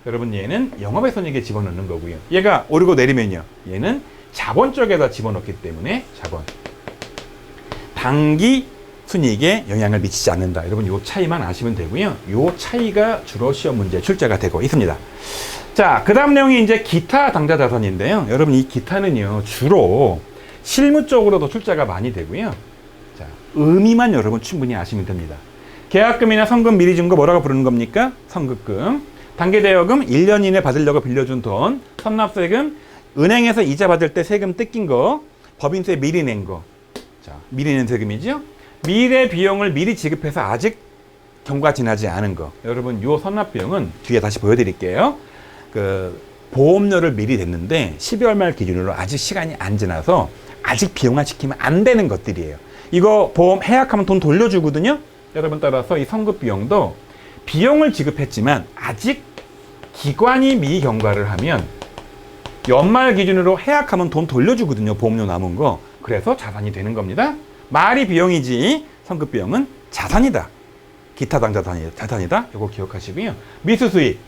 여러분 얘는 영업의 손익에 집어넣는 거고요. 얘가 오르고 내리면요. 얘는 자본 쪽에다 집어넣기 때문에 자본. 단기 순이익에 영향을 미치지 않는다. 여러분 이 차이만 아시면 되고요. 이 차이가 주로 시험 문제에 출제가 되고 있습니다. 자, 그 다음 내용이 이제 기타 당좌 자산인데요. 여러분 이 기타는요. 주로 실무 쪽으로도 출제가 많이 되고요. 자, 의미만 여러분 충분히 아시면 됩니다. 계약금이나 선금 미리 준 거 뭐라고 부르는 겁니까? 선급금. 단기대여금 1년 이내 받으려고 빌려준 돈. 선납세금. 은행에서 이자 받을 때 세금 뜯긴 거. 법인세 미리 낸 거. 자, 미리 낸 세금이죠. 미래 비용을 미리 지급해서 아직 경과 지나지 않은 거. 여러분 요 선납 비용은 뒤에 다시 보여드릴게요. 그 보험료를 미리 냈는데 12월 말 기준으로 아직 시간이 안 지나서 아직 비용화 시키면 안 되는 것들이에요. 이거 보험 해약하면 돈 돌려주거든요. 여러분 따라서 이 선급 비용도 비용을 지급했지만 아직 기관이 미경과를 하면 연말 기준으로 해약하면 돈 돌려주거든요. 보험료 남은 거. 그래서 자산이 되는 겁니다. 말이 비용이지 선급 비용은 자산이다. 기타 당좌 자산이다. 이거 기억하시고요. 미수 수익.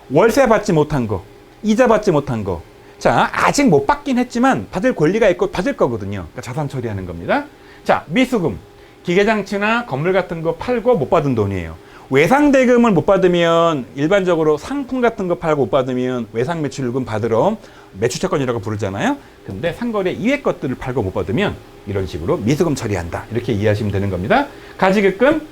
월세 받지 못한 거. 이자 받지 못한 거. 자, 아직 못 받긴 했지만 받을 권리가 있고 받을 거거든요. 그러니까 자산 처리하는 겁니다. 자, 미수금. 기계장치나 건물 같은 거 팔고 못 받은 돈이에요. 외상대금을 못 받으면 일반적으로 상품 같은 거 팔고 못 받으면 외상매출금 받으러 매출채권이라고 부르잖아요. 근데 상거래 이외 것들을 팔고 못 받으면 이런 식으로 미수금 처리한다. 이렇게 이해하시면 되는 겁니다. 가지급금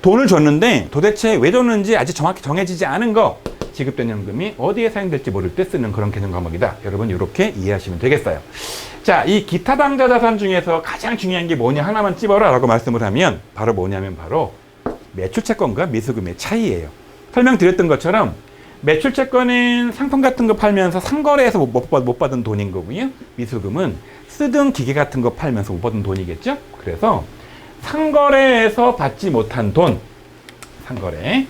돈을 줬는데 도대체 왜 줬는지 아직 정확히 정해지지 않은 거. 지급된 현금이 어디에 사용될지 모를 때 쓰는 그런 개념 과목이다. 여러분 이렇게 이해하시면 되겠어요. 자, 이 기타 당좌 자산 중에서 가장 중요한 게 뭐냐 하나만 찝어라 라고 말씀을 하면 바로 뭐냐면 바로 매출채권과 미수금의 차이예요. 설명드렸던 것처럼 매출채권은 상품 같은 거 팔면서 상거래에서 못 받은 돈인 거고요. 미수금은 쓰던 기계 같은 거 팔면서 못 받은 돈이겠죠. 그래서 상거래에서 받지 못한 돈, 상거래,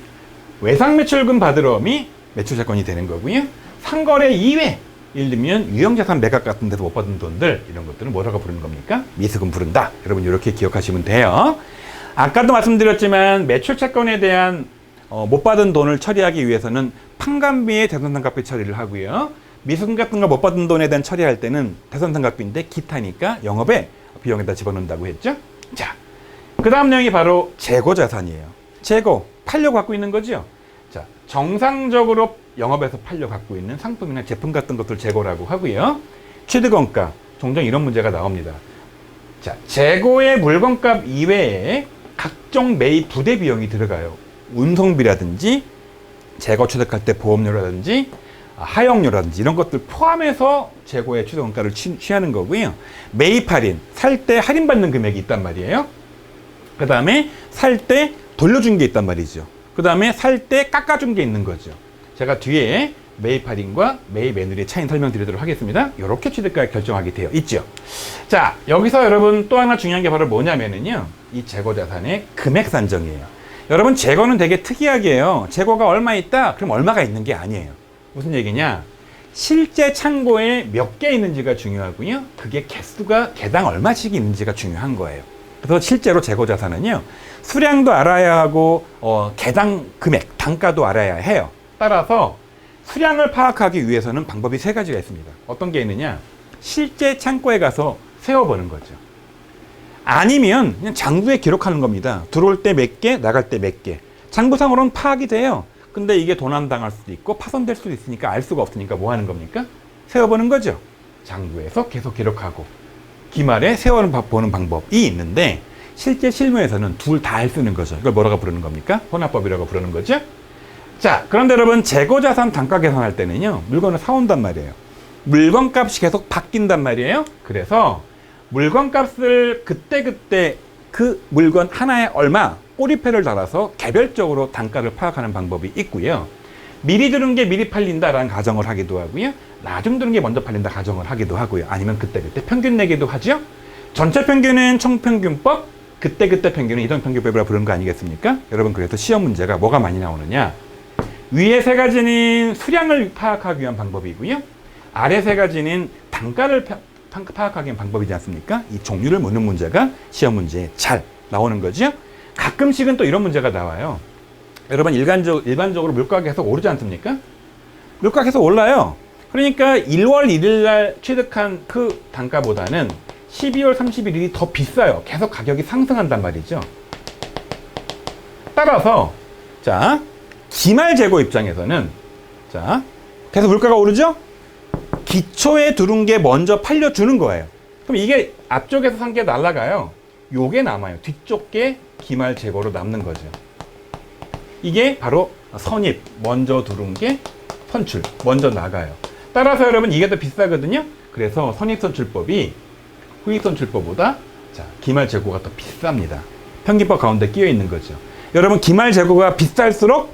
외상매출금 받으러 오미 매출채권이 되는 거고요. 상거래 이외, 예를 들면 유형자산 매각 같은 데서 못 받은 돈들, 이런 것들은 뭐라고 부르는 겁니까? 미수금 부른다. 여러분 이렇게 기억하시면 돼요. 아까도 말씀드렸지만 매출채권에 대한 못 받은 돈을 처리하기 위해서는 판관비의 대손상각비 처리를 하고요. 미수금 같은 거 못 받은 돈에 대한 처리할 때는 대손상각비인데 기타니까 영업에 비용에다 집어넣는다고 했죠. 자, 그 다음 내용이 바로 재고자산이에요. 재고, 팔려고 갖고 있는 거죠. 자, 정상적으로 영업에서 팔려 갖고 있는 상품이나 제품 같은 것들 재고라고 하고요. 취득원가, 종종 이런 문제가 나옵니다. 자, 재고의 물건값 이외에 각종 매입 부대 비용이 들어가요. 운송비라든지 재고 취득할 때 보험료라든지 하역료라든지 이런 것들 포함해서 재고의 최저원가를 취하는 거고요. 매입 할인, 살 때 할인받는 금액이 있단 말이에요. 그 다음에 살 때 돌려준 게 있단 말이죠. 그 다음에 살 때 깎아준 게 있는 거죠. 제가 뒤에 매입 할인과 매입 매물의 차이 설명드리도록 하겠습니다. 이렇게 취득가액 결정하게 되어 있죠. 자, 여기서 여러분 또 하나 중요한 게 바로 뭐냐면은요, 이 재고자산의 금액 산정이에요. 여러분 재고는 되게 특이하게 해요. 재고가 얼마 있다? 그럼 얼마가 있는 게 아니에요. 무슨 얘기냐? 실제 창고에 몇 개 있는지가 중요하고요. 그게 개수가 개당 얼마씩 있는지가 중요한 거예요. 그래서 실제로 재고자산은요, 수량도 알아야 하고 개당 금액, 단가도 알아야 해요. 따라서 수량을 파악하기 위해서는 방법이 세 가지가 있습니다. 어떤 게 있느냐? 실제 창고에 가서 세어보는 거죠. 아니면 그냥 장부에 기록하는 겁니다. 들어올 때 몇 개, 나갈 때 몇 개. 장부상으로는 파악이 돼요. 근데 이게 도난당할 수도 있고 파손될 수도 있으니까 알 수가 없으니까 뭐 하는 겁니까? 세어보는 거죠. 장부에서 계속 기록하고 기말에 세어보는 방법이 있는데, 실제 실무에서는 둘 다 쓰는 거죠. 이걸 뭐라고 부르는 겁니까? 혼합법이라고 부르는 거죠. 자, 그런데 여러분 재고자산 단가 계산할 때는요, 물건을 사온단 말이에요. 물건값이 계속 바뀐단 말이에요. 그래서 물건값을 그때그때 그 물건 하나에 얼마 꼬리표를 달아서 개별적으로 단가를 파악하는 방법이 있고요. 미리 들은 게 미리 팔린다라는 가정을 하기도 하고요. 나중 들은 게 먼저 팔린다 가정을 하기도 하고요. 아니면 그때그때 평균 내기도 하죠. 전체 평균은 총평균법, 그때그때 평균은 이동평균법이라고 부르는 거 아니겠습니까? 여러분, 그래서 시험 문제가 뭐가 많이 나오느냐? 위에 세 가지는 수량을 파악하기 위한 방법이고요. 아래 세 가지는 단가를 파악하기 위한 방법이지 않습니까? 이 종류를 묻는 문제가 시험 문제에 잘 나오는 거죠. 가끔씩은 또 이런 문제가 나와요. 여러분, 일반적으로 물가가 계속 오르지 않습니까? 물가가 계속 올라요. 그러니까 1월 1일 날 취득한 그 단가보다는 12월 31일이 더 비싸요. 계속 가격이 상승한단 말이죠. 따라서 자, 기말 재고 입장에서는 자, 계속 물가가 오르죠? 기초에 두른 게 먼저 팔려주는 거예요. 그럼 이게 앞쪽에서 산 게 날아가요. 요게 남아요. 뒤쪽 게 기말 재고로 남는 거죠. 이게 바로 선입, 먼저 두른 게 선출, 먼저 나가요. 따라서 여러분 이게 더 비싸거든요. 그래서 선입선출법이 후입선출법보다 자, 기말 재고가 더 비쌉니다. 평균법 가운데 끼어 있는 거죠. 여러분, 기말 재고가 비쌀수록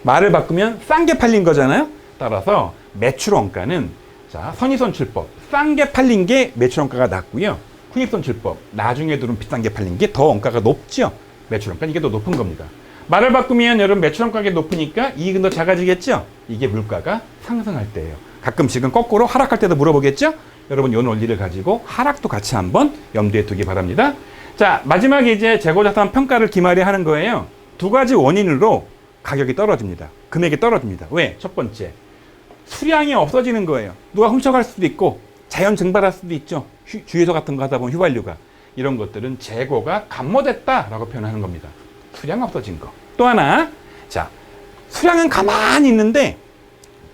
말을 바꾸면 싼 게 팔린 거잖아요. 따라서 매출 원가는 자, 선입선출법, 싼 게 팔린 게 매출 원가가 낮고요. 후입선출법, 나중에 들은 비싼 게 팔린 게 더 원가가 높죠. 매출 원가, 이게 더 높은 겁니다. 말을 바꾸면 여러분 매출 원가가 높으니까 이익은 더 작아지겠죠. 이게 물가가 상승할 때예요. 가끔씩은 거꾸로 하락할 때도 물어보겠죠. 여러분, 이 논리를 가지고 하락도 같이 한번 염두에 두기 바랍니다. 자, 마지막에 이제 재고자산 평가를 기말에 하는 거예요. 두 가지 원인으로 가격이 떨어집니다. 금액이 떨어집니다. 왜? 첫 번째, 수량이 없어지는 거예요. 누가 훔쳐갈 수도 있고 자연 증발할 수도 있죠. 주유소 같은 거 하다 보면 휘발유가, 이런 것들은 재고가 감모됐다라고 표현하는 겁니다. 수량 없어진 거. 또 하나, 자, 수량은 가만히 있는데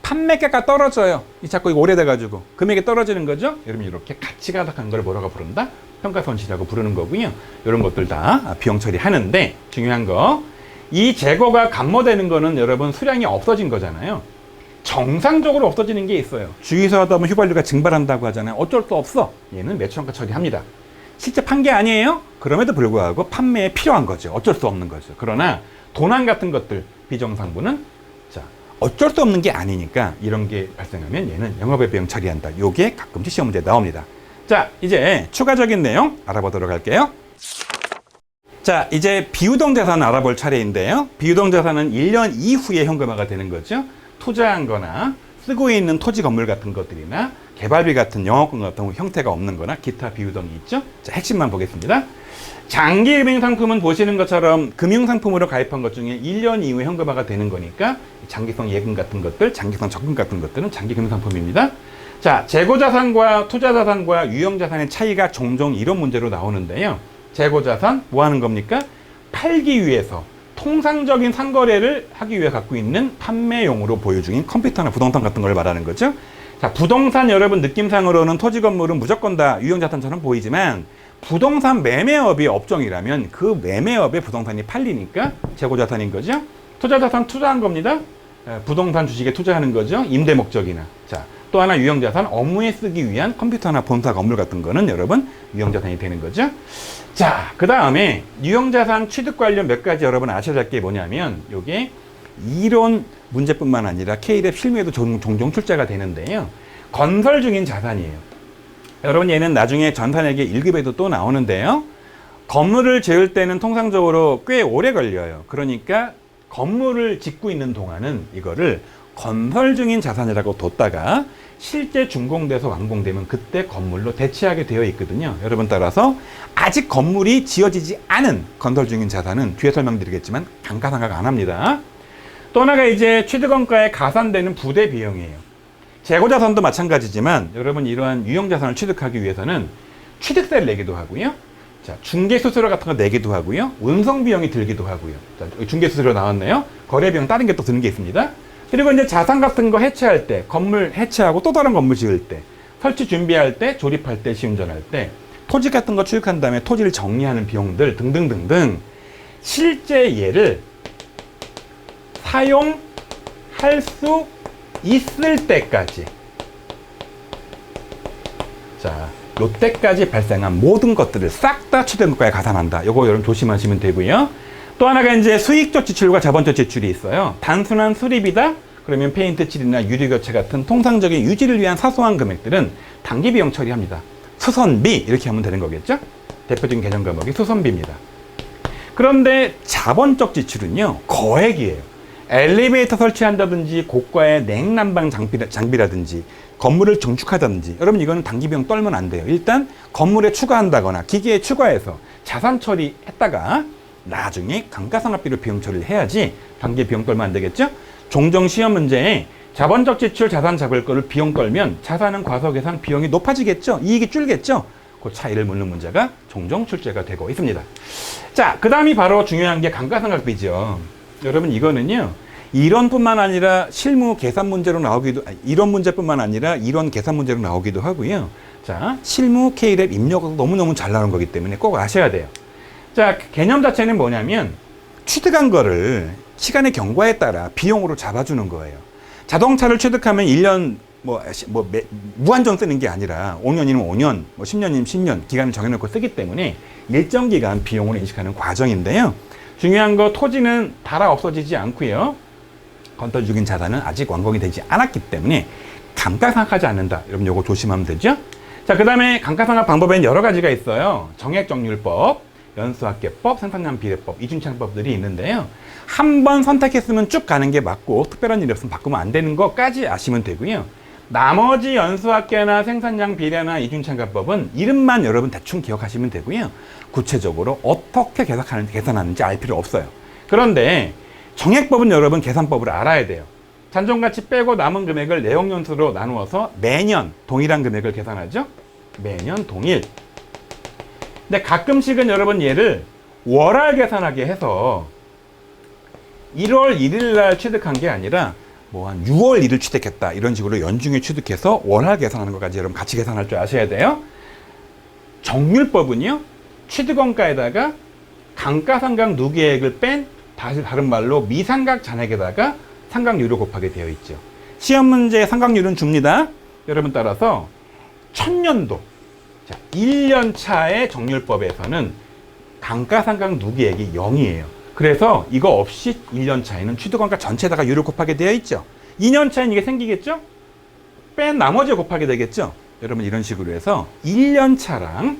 판매가가 떨어져요. 이 자꾸 이거 오래돼가지고 금액이 떨어지는 거죠. 여러분, 이렇게 가치가 하락한 걸 뭐라고 부른다? 평가손실이라고 부르는 거고요. 이런 것들 다 비용 처리하는데 중요한 거, 이 재고가 감모되는 거는 여러분 수량이 없어진 거잖아요. 정상적으로 없어지는 게 있어요. 주유소 하다 보면 휘발유가 증발한다고 하잖아요. 어쩔 수 없어. 얘는 매출원가 처리합니다. 실제 판 게 아니에요. 그럼에도 불구하고 판매에 필요한 거죠. 어쩔 수 없는 거죠. 그러나 도난 같은 것들, 비정상부는 자, 어쩔 수 없는 게 아니니까 이런 게 발생하면 얘는 영업외 비용 처리한다. 요게 가끔씩 시험 문제에 나옵니다. 자, 이제 추가적인 내용 알아보도록 할게요. 자, 이제 비유동 자산 알아볼 차례인데요. 비유동 자산은 1년 이후에 현금화가 되는 거죠. 투자한 거나 쓰고 있는 토지 건물 같은 것들이나 개발비 같은 영업권 같은 형태가 없는 거나 기타 비유동이 있죠. 자, 핵심만 보겠습니다. 장기 금융상품은 보시는 것처럼 금융상품으로 가입한 것 중에 1년 이후에 현금화가 되는 거니까 장기성 예금 같은 것들, 장기성 적금 같은 것들은 장기 금융상품입니다. 자, 재고자산과 투자자산과 유형자산의 차이가 종종 이런 문제로 나오는데요. 재고자산 뭐 하는 겁니까? 팔기 위해서 통상적인 상거래를 하기 위해 갖고 있는 판매용으로 보유 중인 컴퓨터나 부동산 같은 걸 말하는 거죠. 자, 부동산 여러분 느낌상으로는 토지 건물은 무조건 다 유형자산처럼 보이지만 부동산 매매업이 업종이라면 그 매매업에 부동산이 팔리니까 재고자산인 거죠. 투자자산 투자한 겁니다. 부동산 주식에 투자하는 거죠. 임대 목적이나. 자, 또 하나 유형자산 업무에 쓰기 위한 컴퓨터나 본사 건물 같은 거는 여러분 유형자산이 되는 거죠. 자, 그 다음에 유형자산 취득 관련 몇 가지 여러분 아셔야 될 게 뭐냐면 요게 이론 문제뿐만 아니라 K랩 실무에도 종종 출제가 되는데요. 건설 중인 자산이에요. 여러분 얘는 나중에 전산회계 1급에도 또 나오는데요. 건물을 지을 때는 통상적으로 꽤 오래 걸려요. 그러니까 건물을 짓고 있는 동안은 이거를 건설 중인 자산이라고 뒀다가 실제 준공돼서 완공되면 그때 건물로 대체하게 되어 있거든요. 여러분 따라서 아직 건물이 지어지지 않은 건설 중인 자산은 뒤에 설명드리겠지만 감가상각 안 합니다. 또 하나가 이제 취득원가에 가산되는 부대 비용이에요. 재고자산도 마찬가지지만 여러분 이러한 유형자산을 취득하기 위해서는 취득세를 내기도 하고요. 자, 중개수수료 같은 거 내기도 하고요. 운송비용이 들기도 하고요. 자, 중개수수료 나왔네요. 거래비용 다른 게 또 드는 게 있습니다. 그리고 이제 자산 같은 거 해체할 때, 건물 해체하고 또 다른 건물 지을 때, 설치 준비할 때, 조립할 때, 시운전할 때, 토지 같은 거 취득한 다음에 토지를 정리하는 비용들 등등등등 실제 얘를 사용할 수 있을 때까지, 자, 요때까지 발생한 모든 것들을 싹 다 취득원가에 가산한다. 요거 여러분 조심하시면 되고요. 또 하나가 이제 수익적 지출과 자본적 지출이 있어요. 단순한 수리비다? 그러면 페인트 칠이나 유리 교체 같은 통상적인 유지를 위한 사소한 금액들은 단기 비용 처리합니다. 수선비 이렇게 하면 되는 거겠죠? 대표적인 개념 과목이 수선비입니다. 그런데 자본적 지출은요, 거액이에요. 엘리베이터 설치한다든지 고가의 냉난방 장비라든지 건물을 증축하다든지 여러분 이거는 단기 비용 떨면 안 돼요. 일단 건물에 추가한다거나 기계에 추가해서 자산 처리했다가 나중에 감가상각비로 비용 처리를 해야지 단기 비용 떨면 안 되겠죠? 종종 시험 문제에 자본적 지출 자산 잡을 거를 비용 떨면 자산은 과소계산 비용이 높아지겠죠? 이익이 줄겠죠? 그 차이를 묻는 문제가 종종 출제가 되고 있습니다. 자, 그 다음이 바로 중요한 게 감가상각비죠. 여러분 이거는요, 이론뿐만 아니라 실무 계산 문제로 나오기도, 이론 문제뿐만 아니라 이론 계산 문제로 나오기도 하고요. 자, 실무 K랩 입력도 너무너무 잘 나오는 거기 때문에 꼭 아셔야 돼요. 자, 개념 자체는 뭐냐면 취득한 거를 시간의 경과에 따라 비용으로 잡아주는 거예요. 자동차를 취득하면 1년 무한정 쓰는 게 아니라 5년이면 5년, 10년이면 10년 기간을 정해놓고 쓰기 때문에 일정 기간 비용으로 인식하는 과정인데요. 중요한 거 토지는 달아 없어지지 않고요. 건설 중인 자산은 아직 완공이 되지 않았기 때문에 감가상각하지 않는다. 여러분 요거 조심하면 되죠. 자, 그 다음에 감가상각 방법에는 여러 가지가 있어요. 정액정률법, 연수학계법, 생산량 비례법, 이준창법들이 있는데요. 한 번 선택했으면 쭉 가는 게 맞고 특별한 일이 없으면 바꾸면 안 되는 것까지 아시면 되고요. 나머지 연수학계나 생산량 비례나 이준창법은 이름만 여러분 대충 기억하시면 되고요. 구체적으로 어떻게 계산하는지 알 필요 없어요. 그런데 정액법은 여러분 계산법을 알아야 돼요. 잔존가치 빼고 남은 금액을 내용연수로 나누어서 매년 동일한 금액을 계산하죠. 매년 동일. 근데 가끔씩은 여러분 얘를 월할 계산하게 해서 1월 1일 날 취득한 게 아니라 뭐 한 6월 1일 취득했다 이런 식으로 연중에 취득해서 월할 계산하는 것까지 여러분 같이 계산할 줄 아셔야 돼요. 정률법은요, 취득원가에다가 감가상각 누계액을 뺀, 다른 말로 미상각 잔액에다가 상각률을 곱하게 되어 있죠. 시험 문제에 상각률은 줍니다. 여러분 따라서 1000년도, 자, 1년 차의 정률법에서는 감가상각 누계액이 0이에요. 그래서 이거 없이 1년 차에는 취득원가 전체에다가 유를 곱하게 되어 있죠. 2년 차에는 이게 생기겠죠? 뺀 나머지 곱하게 되겠죠? 여러분 이런 식으로 해서 1년 차랑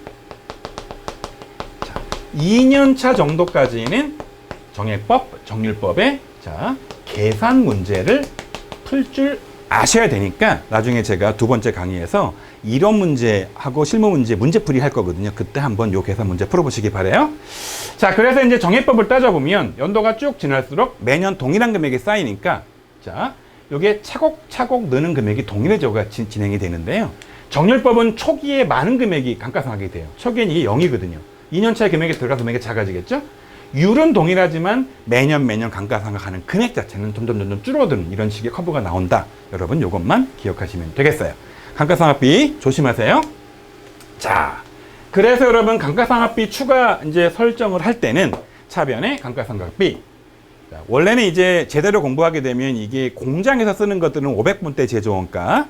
2년 차 정도까지는 정액법, 정률법에 자, 계산 문제를 풀 줄 아셔야 되니까 나중에 제가 두 번째 강의에서 이론 문제하고 실무 문제풀이 할 거거든요. 그때 한번 요 계산 문제 풀어보시기 바래요. 자, 그래서 이제 정액법을 따져보면 연도가 쭉 지날수록 매년 동일한 금액이 쌓이니까 자, 요게 차곡차곡 느는 금액이 동일해져가 진행이 되는데요. 정률법은 초기에 많은 금액이 감가상각이 돼요. 초기에는 이게 0이거든요. 2년 차에 금액이 들어가서 금액이 작아지겠죠? 율은 동일하지만 매년 감가상각하는 금액 자체는 점점 줄어드는 이런 식의 커브가 나온다. 여러분 요것만 기억하시면 되겠어요. 감가상각비 조심하세요. 자, 그래서 여러분 감가상각비 추가 이제 설정을 할 때는 차변에 감가상각비 자, 원래는 이제 제대로 공부하게 되면 이게 공장에서 쓰는 것들은 500분대 제조원가,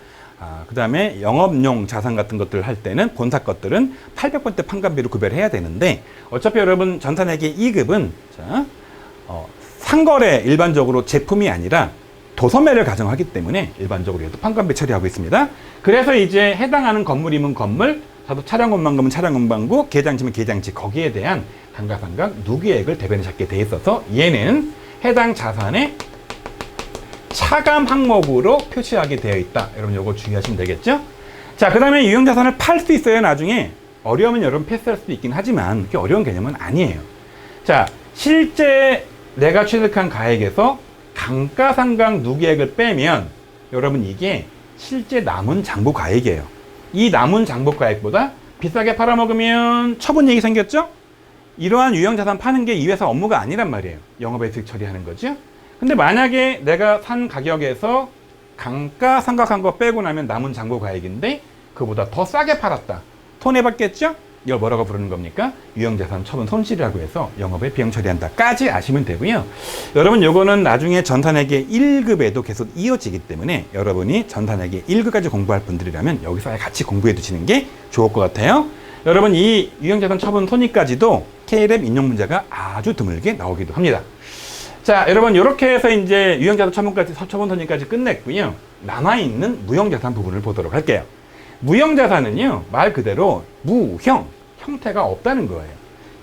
그 다음에 영업용 자산 같은 것들 할 때는 본사 것들은 800분대 판관비로 구별해야 되는데, 어차피 여러분 전산회계 2급은 자, 상거래 일반적으로 제품이 아니라 도소매를 가정하기 때문에 일반적으로 얘도 판관비 처리하고 있습니다. 그래서 이제 해당하는 건물이면 건물, 차량원망금은 차량원망구, 계장치면 계장치, 거기에 대한 감가상각 누계액을 대변에 잡게 돼 있어서 얘는 해당 자산의 차감 항목으로 표시하게 되어 있다. 여러분 요거 주의하시면 되겠죠? 자, 그 다음에 유형자산을 팔 수 있어요. 나중에 어려우면 여러분 패스할 수도 있긴 하지만 그게 어려운 개념은 아니에요. 자, 실제 내가 취득한 가액에서 감가상각 누계액을 빼면 여러분 이게 실제 남은 장부가액이에요. 이 남은 장부가액보다 비싸게 팔아먹으면 처분이익이 생겼죠? 이러한 유형자산 파는 게 이 회사 업무가 아니란 말이에요. 영업의 수익 처리하는 거죠. 근데 만약에 내가 산 가격에서 감가상각한 거 빼고 나면 남은 장부가액인데 그보다 더 싸게 팔았다. 손해봤겠죠? 이걸 뭐라고 부르는 겁니까? 유형자산 처분 손실이라고 해서 영업에 비용 처리한다까지 아시면 되고요. 여러분 요거는 나중에 전산회계 1급에도 계속 이어지기 때문에 여러분이 전산회계 1급까지 공부할 분들이라면 여기서 같이 공부해 두시는 게 좋을 것 같아요. 여러분 이 유형자산 처분 손익까지도 KLM 인용 문제가 아주 드물게 나오기도 합니다. 자, 여러분 이렇게 해서 이제 유형자산 처분 손익까지 끝냈고요. 남아있는 무형자산 부분을 보도록 할게요. 무형자산은요, 말 그대로 무형, 형태가 없다는 거예요.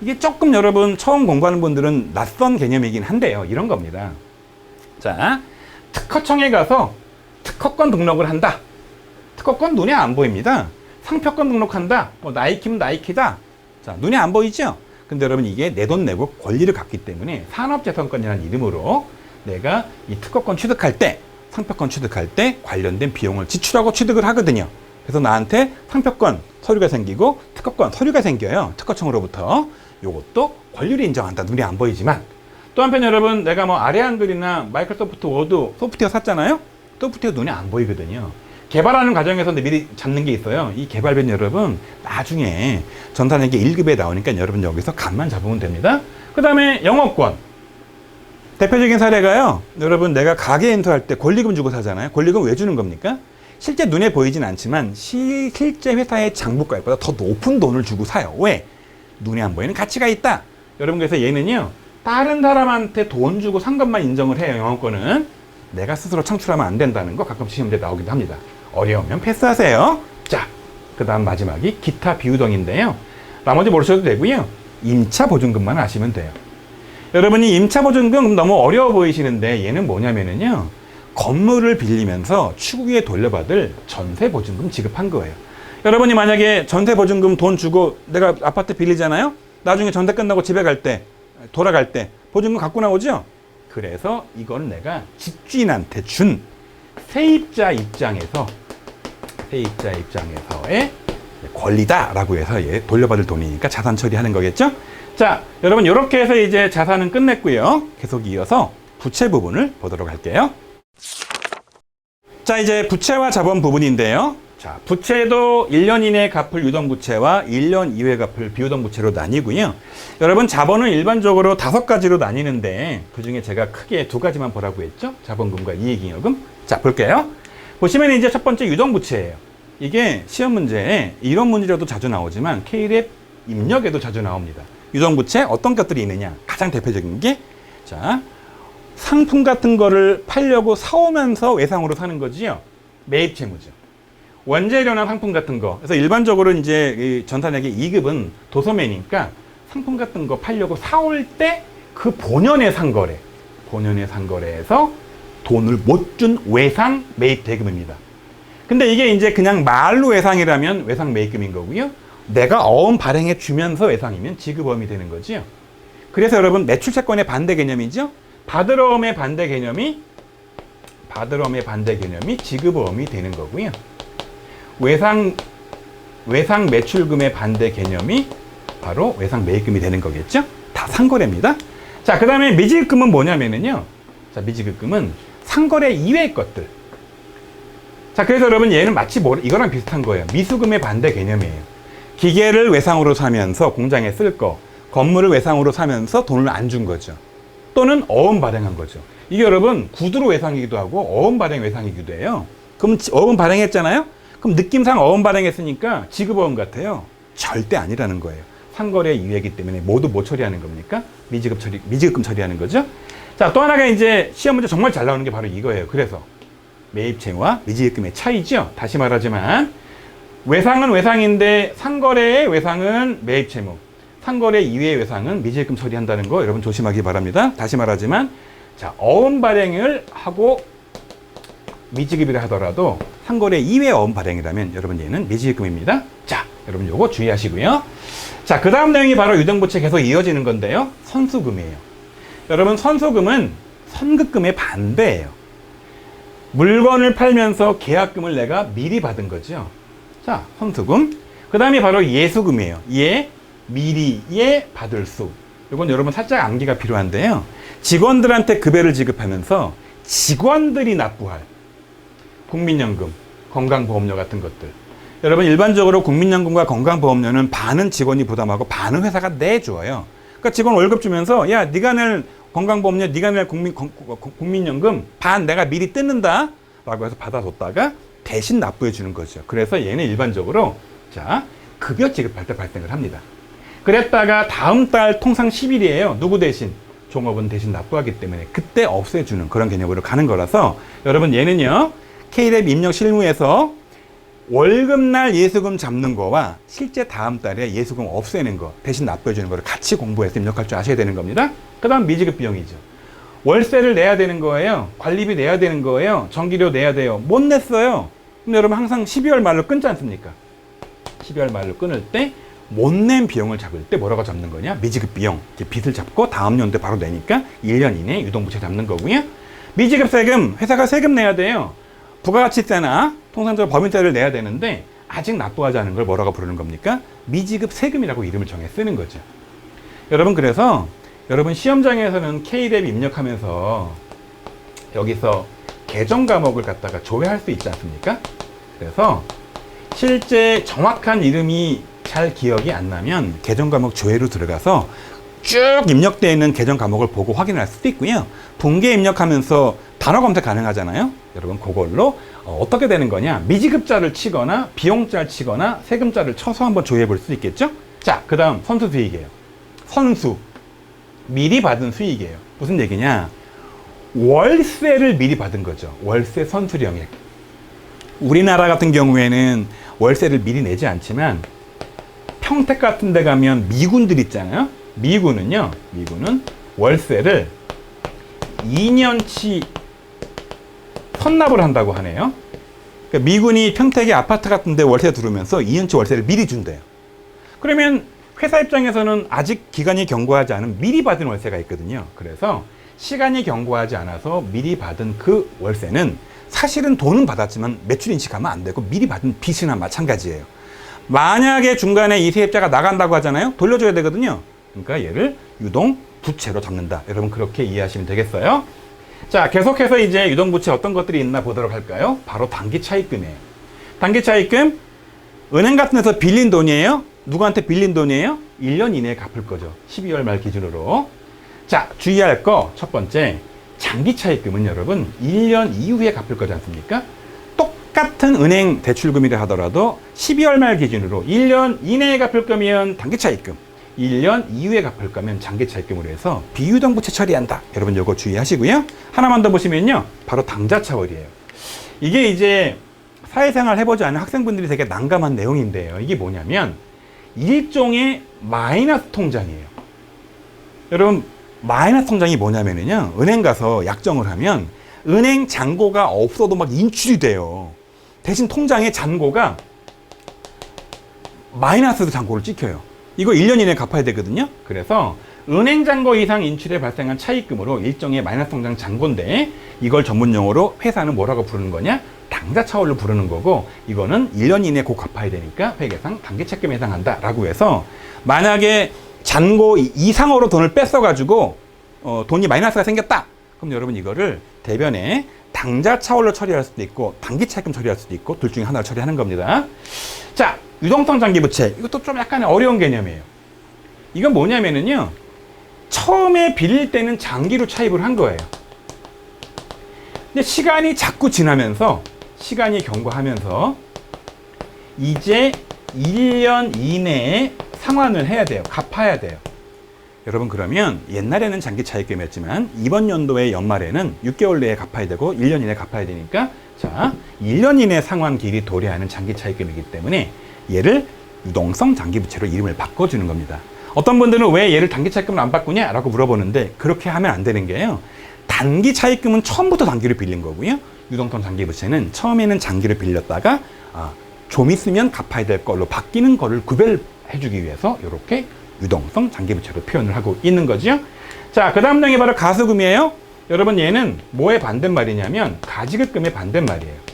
이게 조금 여러분 처음 공부하는 분들은 낯선 개념이긴 한데요. 이런 겁니다. 자, 특허청에 가서 특허권 등록을 한다. 특허권 눈에 안 보입니다. 상표권 등록한다. 뭐 나이키면 나이키다. 자, 눈에 안 보이죠? 근데 여러분 이게 내 돈 내고 권리를 갖기 때문에 산업재산권이라는 이름으로 내가 이 특허권 취득할 때, 상표권 취득할 때 관련된 비용을 지출하고 취득을 하거든요. 그래서 나한테 상표권 서류가 생기고 특허권 서류가 생겨요. 특허청으로부터. 요것도 권리를 인정한다. 눈에 안 보이지만. 또 한편 여러분 내가 뭐 아리안글이나 마이크로소프트 워드 소프트웨어 샀잖아요. 소프트웨어 눈에 안 보이거든요. 개발하는 과정에서 미리 잡는 게 있어요. 이 개발비는 여러분 나중에 전산회계 1급에 나오니까 여러분 여기서 감만 잡으면 됩니다. 그 다음에 영업권. 대표적인 사례가요. 여러분 내가 가게 인수할 때 권리금 주고 사잖아요. 권리금 왜 주는 겁니까? 실제 눈에 보이진 않지만 실제 회사의 장부가액보다 더 높은 돈을 주고 사요. 왜? 눈에 안 보이는 가치가 있다. 여러분 그래서 얘는요. 다른 사람한테 돈 주고 산 것만 인정을 해요. 영업권은. 내가 스스로 창출하면 안 된다는 거 가끔 시험에 나오기도 합니다. 어려우면 패스하세요. 자, 그 다음 마지막이 기타 비유등인데요. 나머지 모르셔도 되고요. 임차 보증금만 아시면 돼요. 여러분이 임차 보증금 너무 어려워 보이시는데 얘는 뭐냐면은요. 건물을 빌리면서 추후에 돌려받을 전세 보증금 지급한 거예요. 여러분이 만약에 전세 보증금 돈 주고 내가 아파트 빌리잖아요. 나중에 전세 끝나고 집에 갈 때, 돌아갈 때 보증금 갖고 나오죠. 그래서 이건 내가 집주인한테 준 세입자 입장에서의 권리다라고 해서 얘 돌려받을 돈이니까 자산 처리하는 거겠죠? 자, 여러분 이렇게 해서 이제 자산은 끝냈고요. 계속 이어서 부채 부분을 보도록 할게요. 자, 이제 부채와 자본 부분인데요. 자, 부채도 1년 이내 갚을 유동부채와 1년 이후에 갚을 비유동부채로 나뉘고요. 여러분 자본은 일반적으로 5가지로 나뉘는데 그중에 제가 크게 2가지만 보라고 했죠. 자본금과 이익잉여금. 자, 볼게요. 보시면 이제 첫 번째 유동부채예요. 이게 시험 문제에 이론 문제로도 자주 나오지만 K랩 입력에도 자주 나옵니다. 유동부채 어떤 것들이 있느냐. 가장 대표적인 게 자, 상품 같은 거를 팔려고 사오면서 외상으로 사는 거지요. 매입 채무죠. 원재료나 상품 같은 거. 그래서 일반적으로 이제 이 전산회계 2급은 도소매니까 상품 같은 거 팔려고 사올 때 그 본연의 상거래에서 돈을 못 준 외상 매입 대금입니다. 근데 이게 이제 그냥 말로 외상이라면 외상 매입금인 거고요. 내가 어음 발행해 주면서 외상이면 지급어음이 되는 거지요. 그래서 여러분 매출 채권의 반대 개념이죠. 받으러음의 반대 개념이 지급어음이 되는 거고요. 외상 매출금의 반대 개념이 바로 외상 매입금이 되는 거겠죠? 다 상거래입니다. 자, 그 다음에 미지급금은 뭐냐면은요. 자, 미지급금은 상거래 이외의 것들. 자, 그래서 여러분 얘는 마치 이거랑 비슷한 거예요. 미수금의 반대 개념이에요. 기계를 외상으로 사면서 공장에 쓸 거, 건물을 외상으로 사면서 돈을 안 준 거죠. 또는 어음 발행한 거죠. 이게 여러분 구두로 외상이기도 하고 어음 발행 외상이기도 해요. 그럼 어음 발행했잖아요? 그럼 느낌상 어음 발행했으니까 지급어음 같아요. 절대 아니라는 거예요. 상거래 이외이기 때문에 모두 뭐 처리하는 겁니까? 미지급금 처리하는 거죠. 자, 또 하나가 이제 시험 문제 정말 잘 나오는 게 바로 이거예요. 그래서 매입채무와 미지급금의 차이죠. 다시 말하지만 외상은 외상인데 상거래의 외상은 매입채무, 상거래 이외의 외상은 미지급금 처리한다는 거 여러분 조심하기 바랍니다. 다시 말하지만 자, 어음 발행을 하고 미지급이라 하더라도 상거래 이외의 어음 발행이라면 여러분 얘는 미지급금입니다. 자, 여러분 요거 주의하시고요. 자, 그 다음 내용이 바로 유동부채 계속 이어지는 건데요. 선수금이에요. 여러분 선수금은 선급금의 반대예요. 물건을 팔면서 계약금을 내가 미리 받은 거죠. 자, 선수금. 그 다음이 바로 예수금이에요. 미리에 받을 수. 이건 여러분 살짝 암기가 필요한데요. 직원들한테 급여를 지급하면서 직원들이 납부할 국민연금, 건강보험료 같은 것들. 여러분 일반적으로 국민연금과 건강보험료는 반은 직원이 부담하고 반은 회사가 내줘요. 그러니까 직원 월급 주면서 야, 네가 낼 건강보험료, 네가 낼 국민연금 반 내가 미리 뜯는다 라고 해서 받아줬다가 대신 납부해 주는 거죠. 그래서 얘는 일반적으로 자, 급여 지급할 때 발생을 합니다. 그랬다가 다음 달 통상 10일이에요. 누구 대신? 종업원 대신 납부하기 때문에 그때 없애주는 그런 개념으로 가는 거라서 여러분 얘는요. K랩 입력 실무에서 월급날 예수금 잡는 거와 실제 다음 달에 예수금 없애는 거 대신 납부해 주는 거를 같이 공부해서 입력할 줄 아셔야 되는 겁니다. 그 다음 미지급 비용이죠. 월세를 내야 되는 거예요. 관리비 내야 되는 거예요. 전기료 내야 돼요. 못 냈어요. 그럼 여러분 항상 12월 말로 끊지 않습니까? 12월 말로 끊을 때 못 낸 비용을 잡을 때 뭐라고 잡는 거냐? 미지급 비용. 빚을 잡고 다음 연도에 바로 내니까 1년 이내에 유동부채 잡는 거고요. 미지급 세금, 회사가 세금 내야 돼요. 부가가치세나 통상적으로 법인세를 내야 되는데 아직 납부하지 않은 걸 뭐라고 부르는 겁니까? 미지급 세금이라고 이름을 정해 쓰는 거죠. 여러분 그래서 여러분 시험장에서는 K랩 입력하면서 여기서 계정 과목을 갖다가 조회할 수 있지 않습니까? 그래서 실제 정확한 이름이 잘 기억이 안 나면 계정 과목 조회로 들어가서 쭉 입력되어 있는 계정 과목을 보고 확인할 수도 있고요. 분계 입력하면서 단어 검색 가능하잖아요. 여러분 그걸로 어떻게 되는 거냐? 미지급자를 치거나 비용자를 치거나 세금자를 쳐서 한번 조회해 볼 수 있겠죠? 자, 그 다음 선수 수익이에요. 선수. 미리 받은 수익이에요. 무슨 얘기냐? 월세를 미리 받은 거죠. 월세 선수령액. 우리나라 같은 경우에는 월세를 미리 내지 않지만 평택 같은 데 가면 미군들 있잖아요. 미군은 월세를 2년치 선납을 한다고 하네요. 그러니까 미군이 평택의 아파트 같은 데 월세 들어오면서 2년치 월세를 미리 준대요. 그러면 회사 입장에서는 아직 기간이 경과하지 않은 미리 받은 월세가 있거든요. 그래서 시간이 경과하지 않아서 미리 받은 그 월세는 사실은 돈은 받았지만 매출 인식하면 안 되고 미리 받은 빚이나 마찬가지예요. 만약에 중간에 이 세입자가 나간다고 하잖아요. 돌려줘야 되거든요. 그러니까 얘를 유동 부채로 잡는다. 여러분 그렇게 이해하시면 되겠어요. 자, 계속해서 이제 유동부채 어떤 것들이 있나 보도록 할까요? 바로 단기차입금이에요. 단기차입금, 은행 같은 데서 빌린 돈이에요. 누구한테 빌린 돈이에요? 1년 이내에 갚을 거죠. 12월 말 기준으로. 자, 주의할 거 첫 번째, 장기차입금은 여러분 1년 이후에 갚을 거지 않습니까? 똑같은 은행 대출금이라 하더라도 12월 말 기준으로 1년 이내에 갚을 거면 단기차입금, 1년 이후에 갚을 거면 장기차입금으로 해서 비유동부채 처리한다. 여러분 이거 주의하시고요. 하나만 더 보시면요. 바로 당좌차월이에요. 이게 이제 사회생활 해보지 않은 학생분들이 되게 난감한 내용인데요. 이게 뭐냐면 일종의 마이너스 통장이에요. 여러분 마이너스 통장이 뭐냐면요. 은행 가서 약정을 하면 은행 잔고가 없어도 막 인출이 돼요. 대신 통장에 잔고가 마이너스 잔고를 찍혀요. 이거 1년 이내에 갚아야 되거든요. 그래서 은행 잔고 이상 인출에 발생한 차입금으로 일종의 마이너스 통장 잔고인데 이걸 전문용어로 회사는 뭐라고 부르는 거냐? 당좌차월로 부르는 거고 이거는 1년 이내에 곧 갚아야 되니까 회계상 단기차입금에 해당한다 라고 해서 만약에 잔고 이상으로 돈을 뺐어가지고 돈이 마이너스가 생겼다. 그럼 여러분 이거를 대변에 당좌차월로 처리할 수도 있고 단기차입금 처리할 수도 있고 둘 중에 하나를 처리하는 겁니다. 자, 유동성 장기부채 이것도 좀 약간 어려운 개념이에요. 이건 뭐냐면은요 처음에 빌릴 때는 장기로 차입을 한 거예요. 근데 시간이 자꾸 지나면서, 시간이 경과하면서 이제 1년 이내에 상환을 해야 돼요. 갚아야 돼요. 여러분, 그러면 옛날에는 장기 차입금이었지만 이번 연도의 연말에는 6개월 내에 갚아야 되고 1년 이내에 갚아야 되니까, 자, 1년 이내 상환기일이 도래하는 장기 차입금이기 때문에 얘를 유동성 장기부채로 이름을 바꿔주는 겁니다. 어떤 분들은 왜 얘를 단기 차입금을 안 바꾸냐? 라고 물어보는데, 그렇게 하면 안 되는 게요. 단기 차입금은 처음부터 단기로 빌린 거고요. 유동성 장기부채는 처음에는 장기로 빌렸다가 좀 있으면 갚아야 될 걸로 바뀌는 거를 구별해주기 위해서 이렇게 유동성 장기부채로 표현을 하고 있는 거죠. 자, 그 다음 내용이 바로 가수금이에요. 여러분, 얘는 뭐의 반대말이냐면 가지급금의 반대말이에요.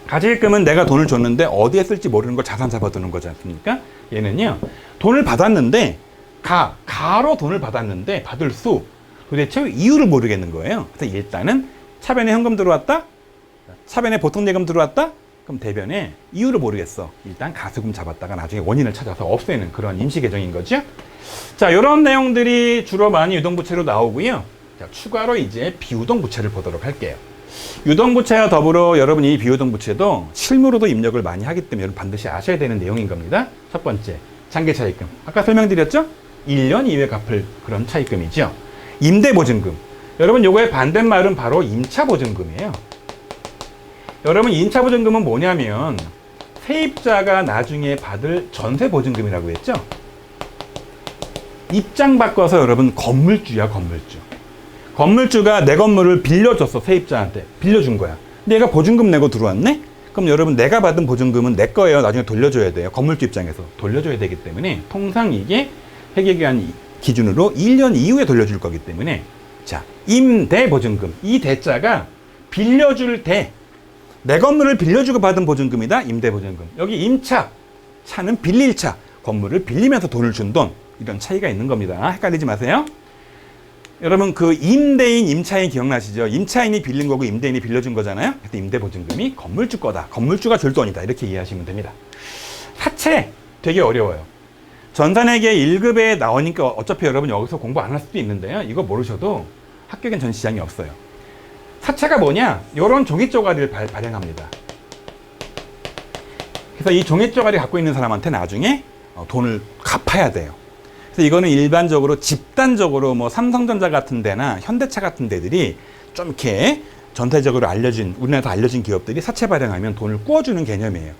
가지급금은 내가 돈을 줬는데 어디에 쓸지 모르는 걸 자산 잡아두는 거지 않습니까? 얘는요, 돈을 받았는데 가로 돈을 받았는데 받을 수, 도대체 이유를 모르겠는 거예요. 그래서 일단은 차변에 현금 들어왔다, 차변에 보통 예금 들어왔다, 그럼 대변에 이유를 모르겠어. 일단 가수금 잡았다가 나중에 원인을 찾아서 없애는 그런 임시 계정인 거죠. 자, 이런 내용들이 주로 많이 유동부채로 나오고요. 자, 추가로 이제 비유동부채를 보도록 할게요. 유동부채와 더불어 여러분, 이 비유동부채도 실무로도 입력을 많이 하기 때문에 여러분 반드시 아셔야 되는 내용인 겁니다. 첫 번째, 장기차입금. 아까 설명드렸죠? 1년 이후에 갚을 그런 차입금이죠. 임대보증금. 여러분, 요거의 반대말은 바로 임차보증금이에요. 여러분, 임차보증금은 뭐냐면 세입자가 나중에 받을 전세보증금이라고 했죠? 입장 바꿔서 여러분, 건물주야, 건물주. 건물주가 내 건물을 빌려줬어. 세입자한테 빌려준 거야. 근데 얘가 보증금 내고 들어왔네? 그럼 여러분, 내가 받은 보증금은 내 거예요. 나중에 돌려줘야 돼요. 건물주 입장에서 돌려줘야 되기 때문에 통상 이게 회계기한 기준으로 1년 이후에 돌려줄 거기 때문에, 자, 임대보증금. 이 대자가 빌려줄 대, 내 건물을 빌려주고 받은 보증금이다. 임대보증금. 여기 임차, 차는 빌릴 차, 건물을 빌리면서 돈을 준 돈, 이런 차이가 있는 겁니다. 헷갈리지 마세요. 여러분, 그 임대인, 임차인 기억나시죠? 임차인이 빌린 거고 임대인이 빌려준 거잖아요. 그래서 임대보증금이 건물주 거다. 건물주가 줄 돈이다. 이렇게 이해하시면 됩니다. 사채 되게 어려워요. 전산회계 1급에 나오니까 어차피 여러분 여기서 공부 안 할 수도 있는데요. 이거 모르셔도 합격엔 전 시장이 없어요. 사채가 뭐냐? 이런 종이 쪼가리를 발행합니다. 그래서 이 종이 쪼가리 갖고 있는 사람한테 나중에 돈을 갚아야 돼요. 그래서 이거는 일반적으로 집단적으로 뭐 삼성전자 같은 데나 현대차 같은 데들이 좀 이렇게 전체적으로 우리나라에서 알려진 기업들이 사채 발행하면 돈을 구워주는 개념이에요.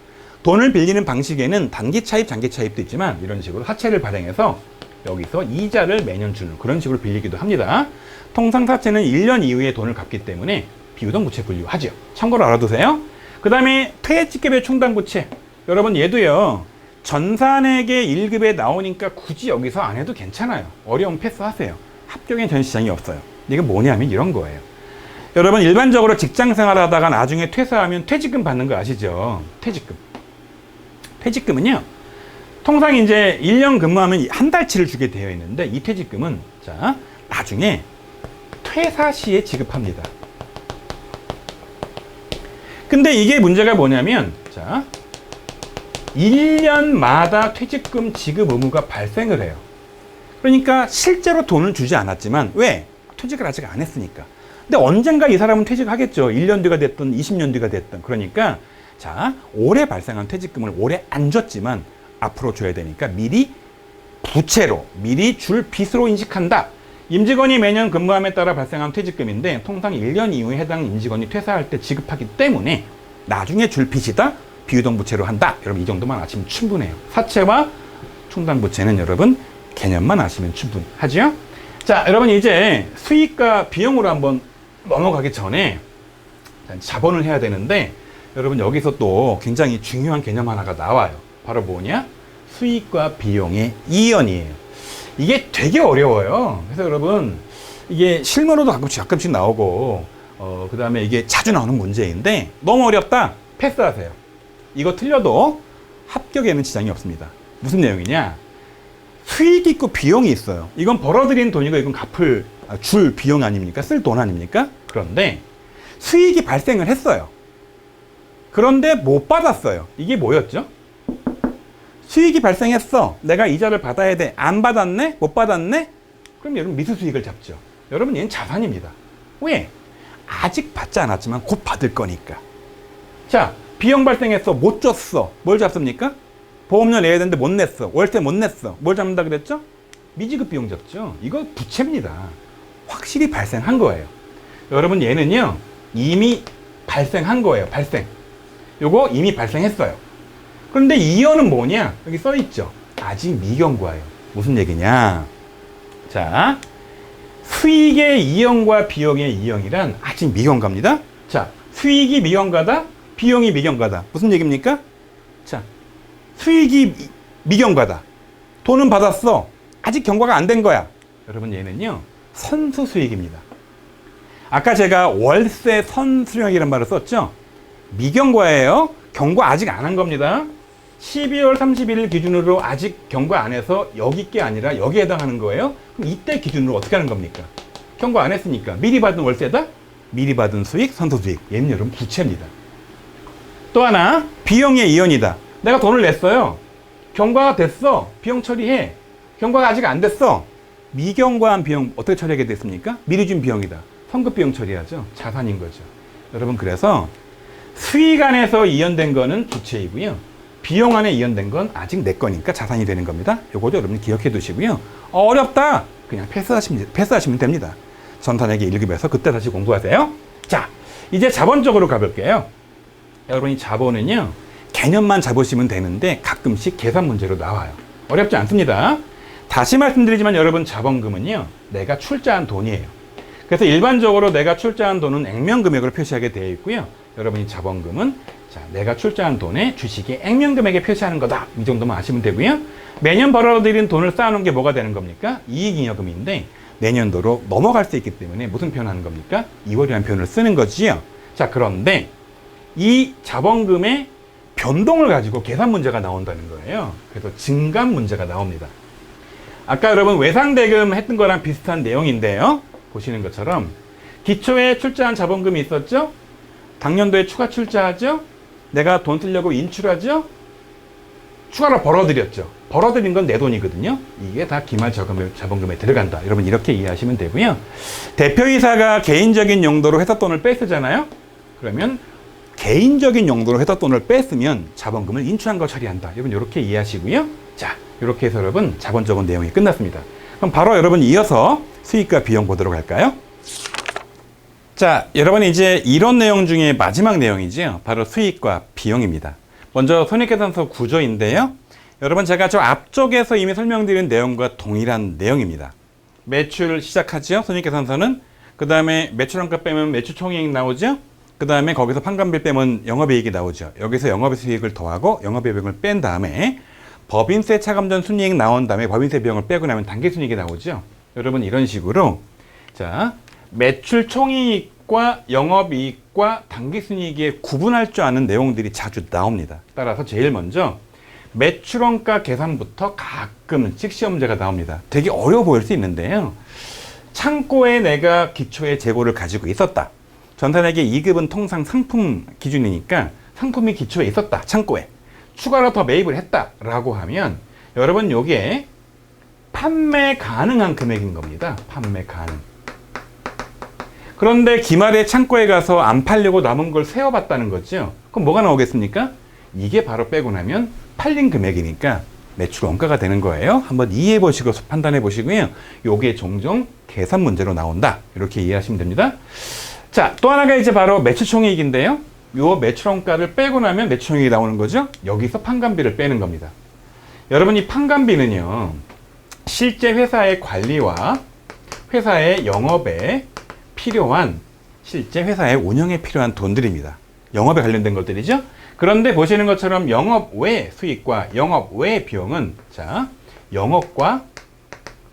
돈을 빌리는 방식에는 단기 차입, 장기 차입도 있지만 이런 식으로 사채를 발행해서 여기서 이자를 매년 주는 그런 식으로 빌리기도 합니다. 통상 사채는 1년 이후에 돈을 갚기 때문에 비유동부채 분류하죠. 참고로 알아두세요. 그 다음에 퇴직급의 충당부채. 여러분, 얘도요, 전산회계 1급에 나오니까 굳이 여기서 안 해도 괜찮아요. 어려운 패스하세요. 합격엔 전 시장이 없어요. 이게 뭐냐면 이런 거예요. 여러분, 일반적으로 직장 생활하다가 나중에 퇴사하면 퇴직금 받는 거 아시죠? 퇴직금. 퇴직금은요, 통상 이제 1년 근무하면 한 달치를 주게 되어 있는데, 이 퇴직금은, 자, 나중에 퇴사 시에 지급합니다. 근데 이게 문제가 뭐냐면, 자, 1년마다 퇴직금 지급 의무가 발생을 해요. 그러니까 실제로 돈을 주지 않았지만, 왜? 퇴직을 아직 안 했으니까. 근데 언젠가 이 사람은 퇴직하겠죠. 1년 뒤가 됐든 20년 뒤가 됐든. 그러니까, 자, 올해 발생한 퇴직금을 올해 안 줬지만 앞으로 줘야 되니까 미리 부채로, 미리 줄 빚으로 인식한다. 임직원이 매년 근무함에 따라 발생한 퇴직금인데 통상 1년 이후에 해당 임직원이 퇴사할 때 지급하기 때문에 나중에 줄 빚이다. 비유동부채로 한다. 여러분, 이 정도만 아시면 충분해요. 사채와 충당부채는 여러분 개념만 아시면 충분하죠. 자, 여러분, 이제 수익과 비용으로 한번 넘어가기 전에 자본을 해야 되는데, 여러분, 여기서 또 굉장히 중요한 개념 하나가 나와요. 바로 뭐냐? 수익과 비용의 이연이에요. 이게 되게 어려워요. 그래서 여러분, 이게 실무로도 가끔씩 나오고, 그 다음에 이게 자주 나오는 문제인데, 너무 어렵다. 패스하세요. 이거 틀려도 합격에는 지장이 없습니다. 무슨 내용이냐? 수익이 있고 비용이 있어요. 이건 벌어들인 돈이고, 이건 줄 비용 아닙니까? 쓸 돈 아닙니까? 그런데 수익이 발생을 했어요. 그런데 못 받았어요. 이게 뭐였죠? 수익이 발생했어. 내가 이자를 받아야 돼. 안 받았네? 못 받았네? 그럼 여러분 미수수익을 잡죠. 여러분 얘는 자산입니다. 왜? 아직 받지 않았지만 곧 받을 거니까. 자, 비용 발생했어. 못 줬어. 뭘 잡습니까? 보험료 내야 되는데 못 냈어. 월세 못 냈어. 뭘 잡는다 그랬죠? 미지급 비용 잡죠. 이거 부채입니다. 확실히 발생한 거예요. 여러분 얘는요 이미 발생한 거예요. 발생. 요거 이미 발생했어요. 그런데 이연은 뭐냐? 여기 써 있죠. 아직 미경과예요. 무슨 얘기냐? 자, 수익의 이연과 비용의 이연이란 아직 미경과입니다. 자, 수익이 미경과다, 비용이 미경과다. 무슨 얘기입니까? 자, 수익이 미경과다. 돈은 받았어. 아직 경과가 안 된 거야. 여러분 얘는요 선수 수익입니다. 아까 제가 월세 선수령이라는 말을 썼죠. 미경과예요. 경과 아직 안 한 겁니다. 12월 31일 기준으로 아직 경과 안 해서 여기 게 아니라 여기에 해당하는 거예요. 그럼 이때 기준으로 어떻게 하는 겁니까? 경과 안 했으니까 미리 받은 월세다. 미리 받은 수익, 선수 수익. 얘는 여러분 부채입니다. 또 하나 비용의 이연이다. 내가 돈을 냈어요. 경과가 됐어. 비용 처리해. 경과가 아직 안 됐어. 미경과한 비용 어떻게 처리하게 됐습니까? 미리 준 비용이다. 선급 비용 처리하죠. 자산인 거죠. 여러분 그래서 수익 안에서 이연된 거는 부채이고요. 비용 안에 이연된 건 아직 내 거니까 자산이 되는 겁니다. 요거도 여러분 기억해 두시고요. 어렵다. 그냥 패스하시면 됩니다. 전산회계 1급에서 그때 다시 공부하세요. 자, 이제 자본적으로 가볼게요. 여러분이 자본은요. 개념만 잡으시면 되는데 가끔씩 계산 문제로 나와요. 어렵지 않습니다. 다시 말씀드리지만 여러분 자본금은요. 내가 출자한 돈이에요. 그래서 일반적으로 내가 출자한 돈은 액면금액으로 표시하게 되어 있고요. 여러분이 자본금은 자, 내가 출자한 돈에 주식의 액면금액에 표시하는 거다. 이 정도만 아시면 되고요. 매년 벌어들인 돈을 쌓아놓은 게 뭐가 되는 겁니까? 이익잉여금인데 내년도로 넘어갈 수 있기 때문에 무슨 표현 하는 겁니까? 2월이라는 표현을 쓰는 거지요. 자, 그런데 이 자본금의 변동을 가지고 계산 문제가 나온다는 거예요. 그래서 증감 문제가 나옵니다. 아까 여러분 외상대금 했던 거랑 비슷한 내용인데요. 보시는 것처럼 기초에 출자한 자본금이 있었죠? 당년도에 추가 출자하죠? 내가 돈 쓰려고 인출하죠? 추가로 벌어들였죠. 벌어들인 건 내 돈이거든요. 이게 다 기말 자본금에 들어간다. 여러분 이렇게 이해하시면 되고요. 대표이사가 개인적인 용도로 회사 돈을 뺐잖아요. 그러면 개인적인 용도로 회사 돈을 뺐으면 자본금을 인출한 걸 처리한다. 여러분 이렇게 이해하시고요. 자, 이렇게 해서 여러분 자본적인 내용이 끝났습니다. 그럼 바로 여러분 이어서 수익과 비용 보도록 할까요? 자, 여러분 이제 이론 내용 중에 마지막 내용이죠. 바로 수익과 비용입니다. 먼저 손익계산서 구조인데요. 여러분 제가 저 앞쪽에서 이미 설명드린 내용과 동일한 내용입니다. 매출 시작하죠. 손익계산서는. 그 다음에 매출원가 빼면 매출총이익 나오죠. 그 다음에 거기서 판관비 빼면 영업이익이 나오죠. 여기서 영업수익을 더하고 영업이익을 뺀 다음에 법인세 차감 전 순이익 나온 다음에 법인세 비용을 빼고 나면 단기순이익이 나오죠. 여러분 이런 식으로 자 매출 총이익과 영업이익과 단기순이익에 구분할 줄 아는 내용들이 자주 나옵니다. 따라서 제일 먼저 매출원가 계산부터 가끔씩 시험 문제가 나옵니다. 되게 어려워 보일 수 있는데요. 창고에 내가 기초의 재고를 가지고 있었다. 전산회계 2급은 통상 상품 기준이니까 상품이 기초에 있었다. 창고에. 추가로 더 매입을 했다라고 하면 여러분 요게 판매 가능한 금액인 겁니다. 판매 가능. 그런데 기말에 창고에 가서 안 팔려고 남은 걸 세어봤다는 거죠. 그럼 뭐가 나오겠습니까? 이게 바로 빼고 나면 팔린 금액이니까 매출 원가가 되는 거예요. 한번 이해해 보시고 판단해 보시고요. 요게 종종 계산 문제로 나온다. 이렇게 이해하시면 됩니다. 자, 또 하나가 이제 바로 매출총이익인데요. 요 매출원가를 빼고 나면 매출총이익이 나오는 거죠. 여기서 판관비를 빼는 겁니다. 여러분 이 판관비는요. 실제 회사의 관리와 회사의 영업에 필요한 실제 회사의 운영에 필요한 돈들입니다. 영업에 관련된 것들이죠. 그런데 보시는 것처럼 영업 외 수익과 영업 외 비용은 자 영업과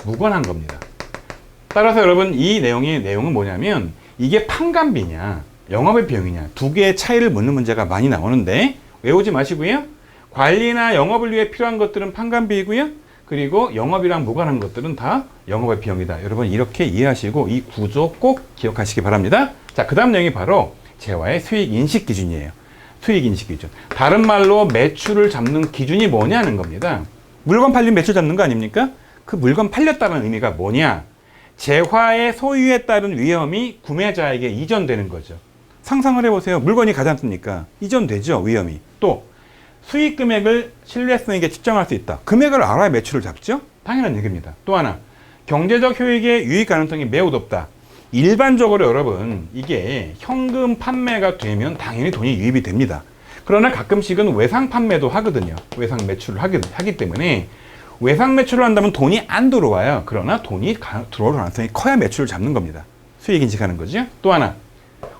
무관한 겁니다. 따라서 여러분 이 내용은 뭐냐면 이게 판관비냐 영업의 비용이냐 두 개의 차이를 묻는 문제가 많이 나오는데 외우지 마시고요. 관리나 영업을 위해 필요한 것들은 판관비이고요. 그리고 영업이랑 무관한 것들은 다 영업의 비용이다. 여러분 이렇게 이해하시고 이 구조 꼭 기억하시기 바랍니다. 자, 그 다음 내용이 바로 재화의 수익 인식 기준이에요. 수익 인식 기준. 다른 말로 매출을 잡는 기준이 뭐냐는 겁니다. 물건 팔린 매출 잡는 거 아닙니까? 그 물건 팔렸다는 의미가 뭐냐? 재화의 소유에 따른 위험이 구매자에게 이전되는 거죠. 상상을 해보세요. 물건이 가지 않습니까? 이전되죠, 위험이. 또 수익 금액을 신뢰성 있게 측정할 수 있다. 금액을 알아야 매출을 잡죠? 당연한 얘기입니다. 또 하나, 경제적 효익의 유익 가능성이 매우 높다. 일반적으로 여러분, 이게 현금 판매가 되면 당연히 돈이 유입이 됩니다. 그러나 가끔씩은 외상 판매도 하거든요. 외상 매출을 하기 때문에 외상 매출을 한다면 돈이 안 들어와요. 그러나 돈이 들어올 가능성이 커야 매출을 잡는 겁니다. 수익 인식하는 거죠. 또 하나,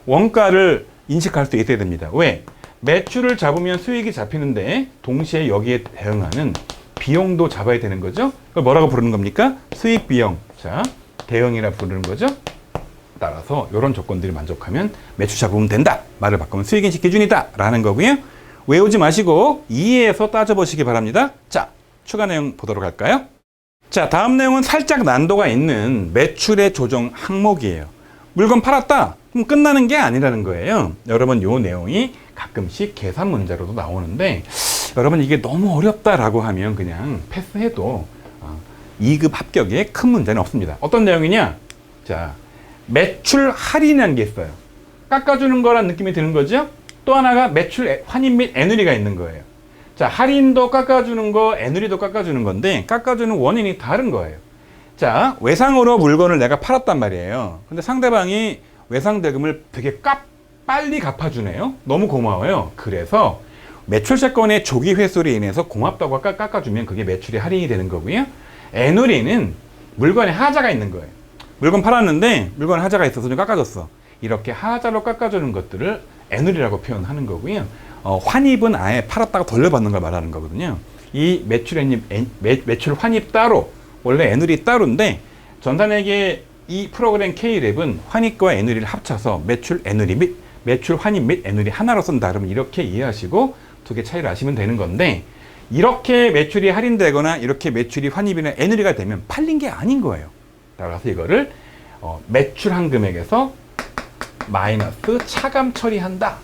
원가를 인식할 수 있어야 됩니다. 왜? 매출을 잡으면 수익이 잡히는데 동시에 여기에 대응하는 비용도 잡아야 되는 거죠. 그걸 뭐라고 부르는 겁니까? 수익 비용. 자, 대응이라 부르는 거죠. 따라서 이런 조건들이 만족하면 매출 잡으면 된다. 말을 바꾸면 수익 인식 기준이다. 라는 거고요. 외우지 마시고 이해해서 따져보시기 바랍니다. 자, 추가 내용 보도록 할까요? 자, 다음 내용은 살짝 난도가 있는 매출의 조정 항목이에요. 물건 팔았다? 그럼 끝나는 게 아니라는 거예요. 여러분, 이 내용이 가끔씩 계산 문제로도 나오는데 여러분 이게 너무 어렵다라고 하면 그냥 패스해도 2급 합격에 큰 문제는 없습니다. 어떤 내용이냐? 자, 매출 할인이라는 게 있어요. 깎아주는 거란 느낌이 드는 거죠? 또 하나가 매출 환입 및 애누리가 있는 거예요. 자, 할인도 깎아주는 거, 애누리도 깎아주는 건데 깎아주는 원인이 다른 거예요. 자, 외상으로 물건을 내가 팔았단 말이에요. 근데 상대방이 외상 대금을 되게 빨리 갚아주네요. 너무 고마워요. 그래서 매출채권의 조기 회수로 인해서 고맙다고 깎아주면 그게 매출이 할인이 되는 거고요. 애누리는 물건에 하자가 있는 거예요. 물건 팔았는데 물건에 하자가 있어서 좀 깎아줬어. 이렇게 하자로 깎아주는 것들을 애누리라고 표현하는 거고요. 환입은 아예 팔았다가 돌려받는 걸 말하는 거거든요. 이 매출 환입 따로, 원래 애누리 따로인데 전산회계 이 프로그램 K랩은 환입과 애누리를 합쳐서 매출 애누리 및 매출 환입 및 애누리 하나로 쓴다. 그러면 이렇게 이해하시고 두 개 차이를 아시면 되는 건데, 이렇게 매출이 할인되거나 이렇게 매출이 환입이나 애누리가 되면 팔린 게 아닌 거예요. 따라서 이거를 매출한 금액에서 마이너스 차감 처리한다.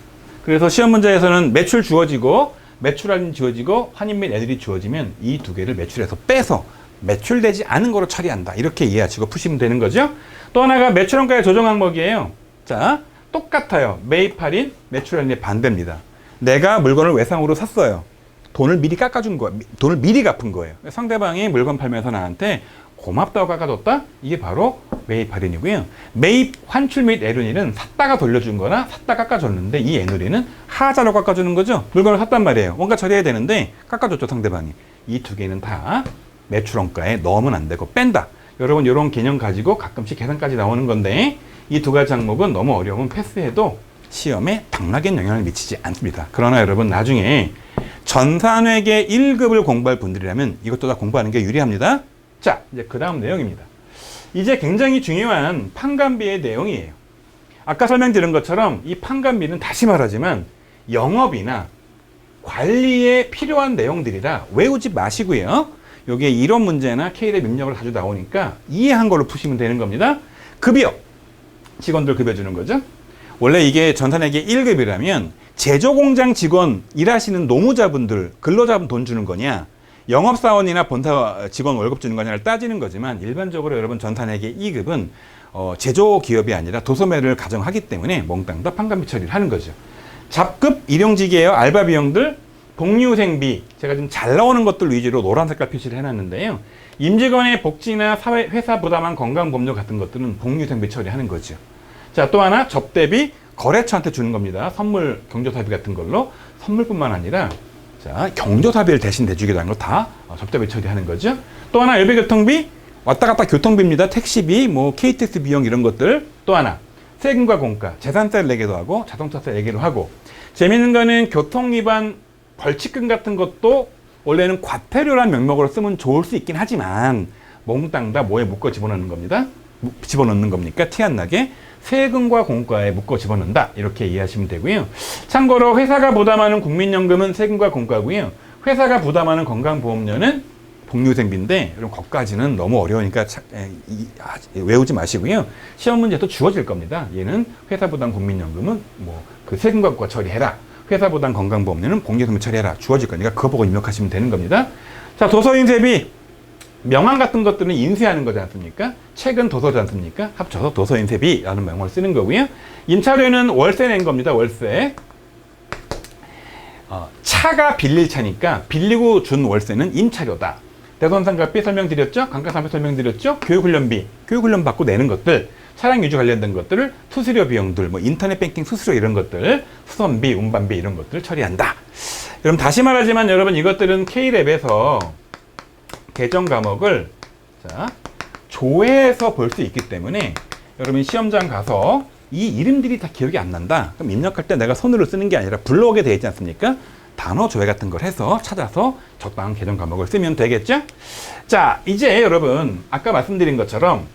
그래서 시험 문제에서는 매출 주어지고 매출 할인 주어지고 환입 및 애누리 주어지면 이 두 개를 매출에서 빼서 매출되지 않은 거로 처리한다. 이렇게 이해하시고 푸시면 되는 거죠. 또 하나가 매출원가의 조정 항목이에요. 자, 똑같아요. 매입 할인, 매출 할인의 반대입니다. 내가 물건을 외상으로 샀어요. 돈을 미리 깎아준 거예요. 돈을 미리 갚은 거예요. 상대방이 물건 팔면서 나한테 고맙다고 깎아줬다? 이게 바로 매입 할인이고요. 매입 환출 및 애누리는 샀다가 돌려준 거나 샀다 깎아줬는데, 이 애누리는 하자로 깎아주는 거죠. 물건을 샀단 말이에요. 원가 처리해야 되는데 깎아줬죠, 상대방이. 이 두 개는 다 매출 원가에 넣으면 안 되고 뺀다. 여러분, 이런 개념 가지고 가끔씩 계산까지 나오는 건데, 이 두 가지 항목은 너무 어려우면 패스해도 시험에 당락엔 영향을 미치지 않습니다. 그러나 여러분, 나중에 전산회계 1급을 공부할 분들이라면 이것도 다 공부하는 게 유리합니다. 자, 이제 그 다음 내용입니다. 이제 굉장히 중요한 판관비의 내용이에요. 아까 설명드린 것처럼 이 판관비는 다시 말하지만 영업이나 관리에 필요한 내용들이라 외우지 마시고요. 여기에 이론 문제나 K랩 입력을 자주 나오니까 이해한 걸로 푸시면 되는 겁니다. 급여, 직원들 급여 주는 거죠. 원래 이게 전산회계 1급이라면 제조공장 직원 일하시는 노무자분들, 근로자분 돈 주는 거냐, 영업사원이나 본사 직원 월급 주는 거냐를 따지는 거지만, 일반적으로 여러분 전산회계 2급은 제조기업이 아니라 도소매를 가정하기 때문에 몽땅 다 판관비 처리를 하는 거죠. 잡급 일용직이에요. 알바 비용들, 복리후생비, 제가 좀 잘 나오는 것들 위주로 노란 색깔 표시를 해놨는데요. 임직원의 복지나 회사 부담한 건강보험료 같은 것들은 복리후생비 처리하는 거죠. 자, 또 하나 접대비, 거래처한테 주는 겁니다. 선물, 경조사비 같은 걸로. 선물뿐만 아니라 자, 경조사비를 대신 내주기도 하는 거 다 접대비 처리하는 거죠. 또 하나 일베교통비, 왔다 갔다 교통비입니다. 택시비, 뭐 KTX 비용 이런 것들. 또 하나 세금과 공가, 재산세를 내기도 하고 자동차세 내기도 하고. 재밌는 거는 교통위반 벌칙금 같은 것도 원래는 과태료란 명목으로 쓰면 좋을 수 있긴 하지만 몽땅 다 뭐에 묶어 집어넣는 겁니다. 집어넣는 겁니까? 티 안 나게 세금과 공과에 묶어 집어넣는다. 이렇게 이해하시면 되고요. 참고로 회사가 부담하는 국민연금은 세금과 공과고요. 회사가 부담하는 건강보험료는 복리후생비인데, 이런 것까지는 너무 어려우니까 외우지 마시고요. 시험 문제도 주어질 겁니다. 얘는 회사 부담 국민연금은 뭐 그 세금과 공과 처리해라. 회사 부담 건강보험료는 복리후생비 처리해라. 주어질 거니까 그거 보고 입력하시면 되는 겁니다. 자, 도서인쇄비 명함 같은 것들은 인쇄하는 거지 않습니까? 책은 도서지 않습니까? 합쳐서 도서인쇄비라는 명을 쓰는 거고요. 임차료는 월세 낸 겁니다. 월세. 차가 빌릴 차니까 빌리고 준 월세는 임차료다. 대손상가비 설명드렸죠? 감가상각비 설명드렸죠? 교육훈련비, 교육훈련 받고 내는 것들, 차량 유지 관련된 것들을 수수료 비용들, 뭐 인터넷 뱅킹 수수료 이런 것들, 수선비, 운반비 이런 것들을 처리한다. 그럼 다시 말하지만 여러분 이것들은 K랩에서 계정 과목을 조회해서 볼 수 있기 때문에 여러분 시험장 가서 이 이름들이 다 기억이 안 난다. 그럼 입력할 때 내가 손으로 쓰는 게 아니라 불러오게 되어 있지 않습니까? 단어 조회 같은 걸 해서 찾아서 적당한 계정 과목을 쓰면 되겠죠? 자, 이제 여러분 아까 말씀드린 것처럼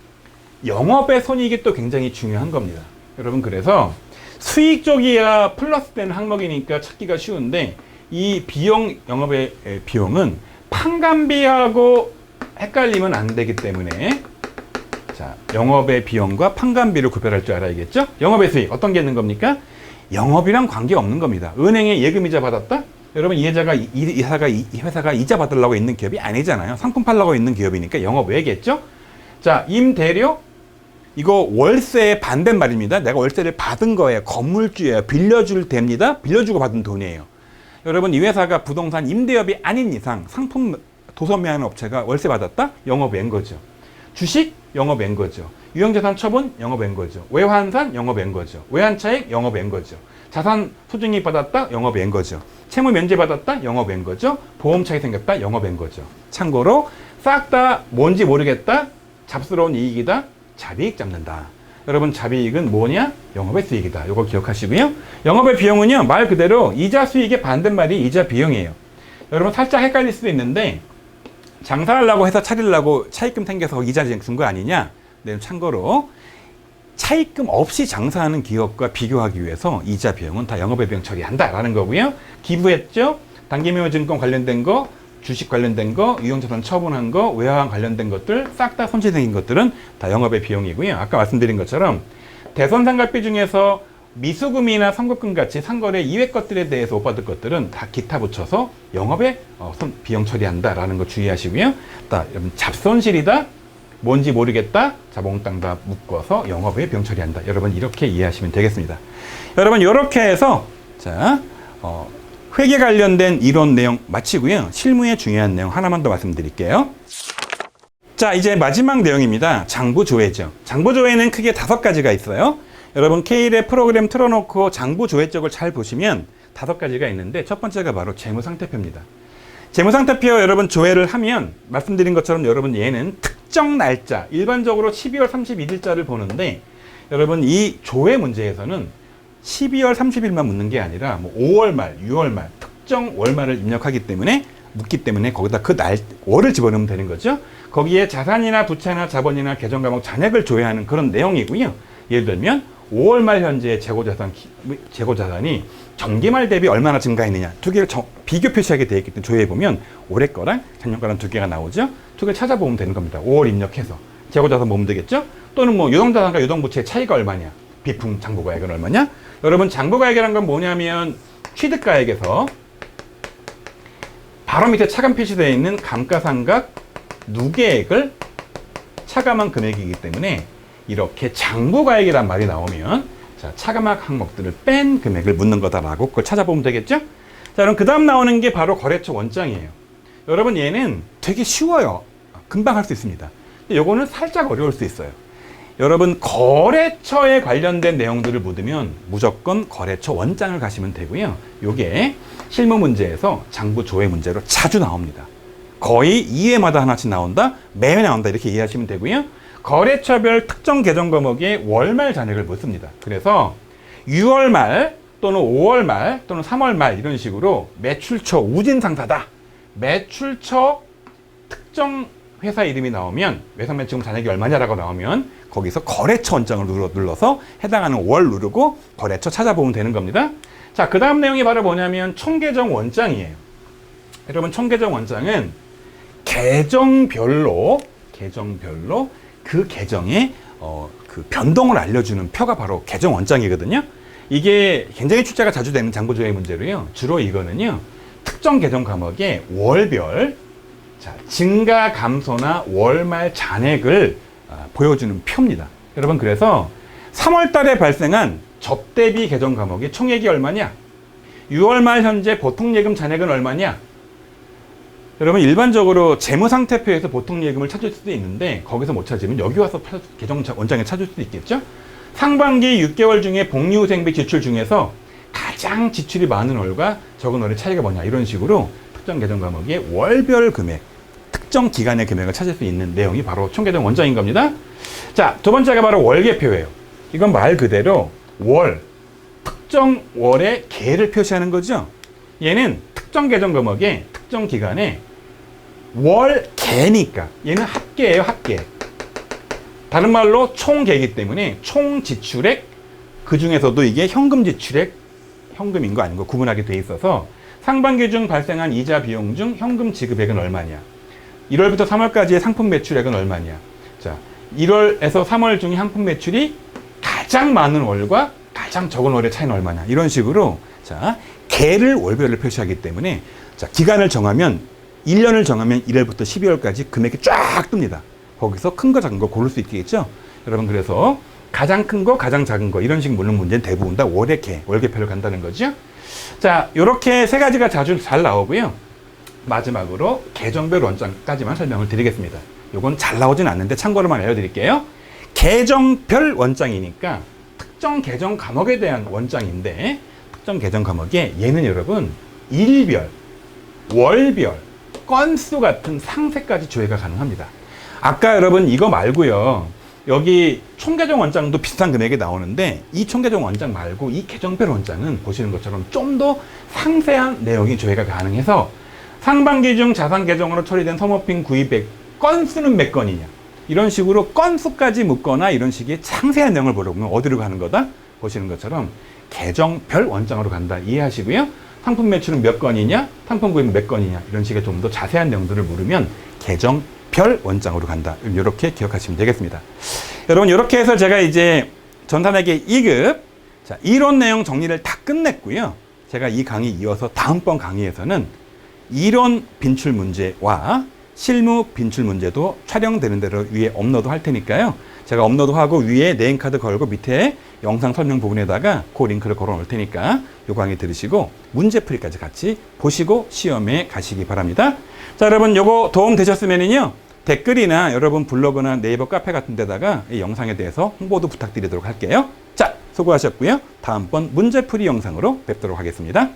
영업의 손익이 또 굉장히 중요한 겁니다. 여러분 그래서 수익 쪽이야 플러스 되는 항목이니까 찾기가 쉬운데 이 비용, 영업의 비용은 판관비하고 헷갈리면 안 되기 때문에 자, 영업의 비용과 판관비를 구별할 줄 알아야겠죠? 영업의 수익 어떤 게 있는 겁니까? 영업이랑 관계없는 겁니다. 은행에 예금이자 받았다? 여러분 이 회사가 이자 받으려고 있는 기업이 아니잖아요. 상품 팔려고 있는 기업이니까 영업 외겠죠? 자, 임대료 이거 월세의 반대말입니다. 내가 월세를 받은 거예요. 건물주예요. 빌려줄 됩니다. 빌려주고 받은 돈이에요. 여러분 이 회사가 부동산 임대업이 아닌 이상 상품 도소매하는 업체가 월세 받았다? 영업 외인 거죠. 주식? 영업 외인 거죠. 유형자산 처분? 영업 외인 거죠. 외환산? 영업 외인 거죠. 외환차익? 영업 외인 거죠. 자산 소증이익 받았다? 영업 외인 거죠. 채무 면제 받았다? 영업 외인 거죠. 보험 차익 생겼다? 영업 외인 거죠. 참고로 싹 다 뭔지 모르겠다? 잡스러운 이익이다? 잡이익 잡는다. 여러분 잡이익은 뭐냐? 영업의 수익이다. 이거 기억하시고요. 영업의 비용은요. 말 그대로 이자 수익의 반대말이 이자 비용이에요. 여러분 살짝 헷갈릴 수도 있는데 장사하려고 해서 차리려고 차입금 생겨서 이자 준 거 아니냐? 네, 참고로 차입금 없이 장사하는 기업과 비교하기 위해서 이자 비용은 다 영업의 비용 처리한다라는 거고요. 기부했죠? 단기매매증권 관련된 거, 주식 관련된 거, 유형자산 처분한 거, 외화환 관련된 것들 싹 다 손실 생긴 것들은 다 영업의 비용이고요. 아까 말씀드린 것처럼 대손상가비 중에서 미수금이나 선급금 같이 상거래 이외 것들에 대해서 못 받을 것들은 다 기타 붙여서 영업에 비용 처리한다라는 거 주의하시고요. 여러분 잡손실이다, 뭔지 모르겠다, 자 몽땅 다 묶어서 영업에 비용 처리한다. 여러분 이렇게 이해하시면 되겠습니다. 여러분 이렇게 해서 자 회계 관련된 이론 내용 마치고요. 실무에 중요한 내용 하나만 더 말씀드릴게요. 자, 이제 마지막 내용입니다. 장부조회죠. 장부조회는 크게 5가지가 있어요. 여러분 K랩 프로그램 틀어놓고 장부조회 쪽을 잘 보시면 5가지가 있는데 첫 번째가 바로 재무상태표입니다. 재무상태표 여러분 조회를 하면 말씀드린 것처럼 여러분 얘는 특정 날짜, 일반적으로 12월 31일자를 보는데 여러분 이 조회 문제에서는 12월 30일만 묻는 게 아니라 뭐 5월 말, 6월 말, 특정 월말을 입력하기 때문에 묻기 때문에 거기다 그 월을 집어넣으면 되는 거죠. 거기에 자산이나 부채나 자본이나 계정 과목 잔액을 조회하는 그런 내용이고요. 예를 들면 5월 말 현재 재고자산이 전기말 대비 얼마나 증가했느냐 두 개를 비교 표시하게 되어 있기 때문에 조회해보면 올해 거랑 작년 거랑 두 개가 나오죠. 두 개 찾아보면 되는 겁니다. 5월 입력해서 재고자산 보면 되겠죠. 또는 뭐 유동자산과 유동부채의 차이가 얼마냐, 비품 장부가액은 얼마냐. 여러분 장부가액이란 건 뭐냐면 취득가액에서 바로 밑에 차감 표시되어 있는 감가상각 누계액을 차감한 금액이기 때문에 이렇게 장부가액이란 말이 나오면 자, 차감한 항목들을 뺀 금액을 묻는 거다라고 그걸 찾아보면 되겠죠? 자, 그럼 그 다음 나오는 게 바로 거래처 원장이에요. 여러분 얘는 되게 쉬워요. 금방 할 수 있습니다. 근데 요거는 살짝 어려울 수 있어요. 여러분 거래처에 관련된 내용들을 묻으면 무조건 거래처 원장을 가시면 되고요. 요게 실무 문제에서 장부 조회 문제로 자주 나옵니다. 거의 2회마다 하나씩 나온다, 매회 나온다 이렇게 이해하시면 되고요. 거래처별 특정 계정 과목에 월말 잔액을 묻습니다. 그래서 6월 말 또는 5월 말 또는 3월 말 이런 식으로 매출처 우진상사다, 매출처 특정 회사 이름이 나오면 외상매출금 잔액이 얼마냐라고 나오면 거기서 거래처 원장을 눌러서 해당하는 월 누르고 거래처 찾아보면 되는 겁니다. 자, 그 다음 내용이 바로 뭐냐면 총계정 원장이에요. 여러분 총계정 원장은 계정별로 그 계정의 그 변동을 알려주는 표가 바로 계정 원장이거든요. 이게 굉장히 출제가 자주 되는 장부조회 문제로요. 주로 이거는요 특정 계정 과목의 월별 자, 증가 감소나 월말 잔액을 보여주는 표입니다. 여러분, 그래서 3월 달에 발생한 접대비 개정 과목의 총액이 얼마냐? 6월 말 현재 보통예금 잔액은 얼마냐? 여러분, 일반적으로 재무상태표에서 보통예금을 찾을 수도 있는데 거기서 못 찾으면 여기 와서 개정 원장에 찾을 수도 있겠죠? 상반기 6개월 중에 복리후생비 지출 중에서 가장 지출이 많은 월과 적은 월의 차이가 뭐냐, 이런 식으로 특정 개정 과목의 월별 금액, 특정 기간의 금액을 찾을 수 있는 내용이 바로 총개정 원장인 겁니다. 자, 두 번째가 바로 월계표예요. 이건 말 그대로 월, 특정 월의 개를 표시하는 거죠. 얘는 특정 개정 과목의 특정 기간에 월개니까 얘는 합계예요, 합계. 다른 말로 총개이기 때문에 총 지출액, 그 중에서도 이게 현금 지출액, 현금인 거 아닌 거 구분하게 돼 있어서 상반기 중 발생한 이자 비용 중 현금 지급액은 얼마냐, 1월부터 3월까지의 상품 매출액은 얼마냐. 자, 1월에서 3월 중에 상품 매출이 가장 많은 월과 가장 적은 월의 차이는 얼마냐, 이런 식으로 자, 개를 월별로 표시하기 때문에 자, 기간을 정하면 1년을 정하면 1월부터 12월까지 금액이 쫙 뜹니다. 거기서 큰 거 작은 거 고를 수 있겠죠. 여러분, 그래서 가장 큰 거, 가장 작은 거, 이런 식 물론 문제는 대부분 다 월의 개, 월계표를 간다는 거죠. 자, 이렇게 세 가지가 자주 잘 나오고요. 마지막으로 계정별 원장까지만 설명을 드리겠습니다. 요건 잘 나오진 않는데 참고로만 알려드릴게요. 계정별 원장이니까 특정 계정 과목에 대한 원장인데, 특정 계정 과목에 얘는 여러분 일별, 월별, 건수 같은 상세까지 조회가 가능합니다. 아까 여러분 이거 말고요, 여기 총계정 원장도 비슷한 금액이 나오는데 이 총계정 원장 말고 이 계정별 원장은 보시는 것처럼 좀 더 상세한 내용이 조회가 가능해서 상반기 중 자산 계정으로 처리된 소모품 구입액 건수는 몇 건이냐, 이런 식으로 건수까지 묻거나 이런 식의 상세한 내용을 보려면 어디로 가는 거다? 보시는 것처럼 계정별 원장으로 간다, 이해하시고요. 상품 매출은 몇 건이냐, 상품 구입은 몇 건이냐, 이런 식의 좀 더 자세한 내용들을 물으면 계정별 원장으로 간다, 이렇게 기억하시면 되겠습니다. 여러분, 이렇게 해서 제가 이제 전산회계 2급 자, 이론 내용 정리를 다 끝냈고요. 제가 이 강의 이어서 다음번 강의에서는 이론 빈출 문제와 실무 빈출 문제도 촬영되는 대로 위에 업로드 할 테니까요. 제가 업로드하고 위에 네임카드 걸고 밑에 영상 설명 부분에다가 그 링크를 걸어 놓을 테니까 요 강의 들으시고 문제풀이까지 같이 보시고 시험에 가시기 바랍니다. 자, 여러분, 요거 도움 되셨으면요, 댓글이나 여러분 블로그나 네이버 카페 같은 데다가 이 영상에 대해서 홍보도 부탁드리도록 할게요. 자, 수고하셨고요. 다음번 문제풀이 영상으로 뵙도록 하겠습니다.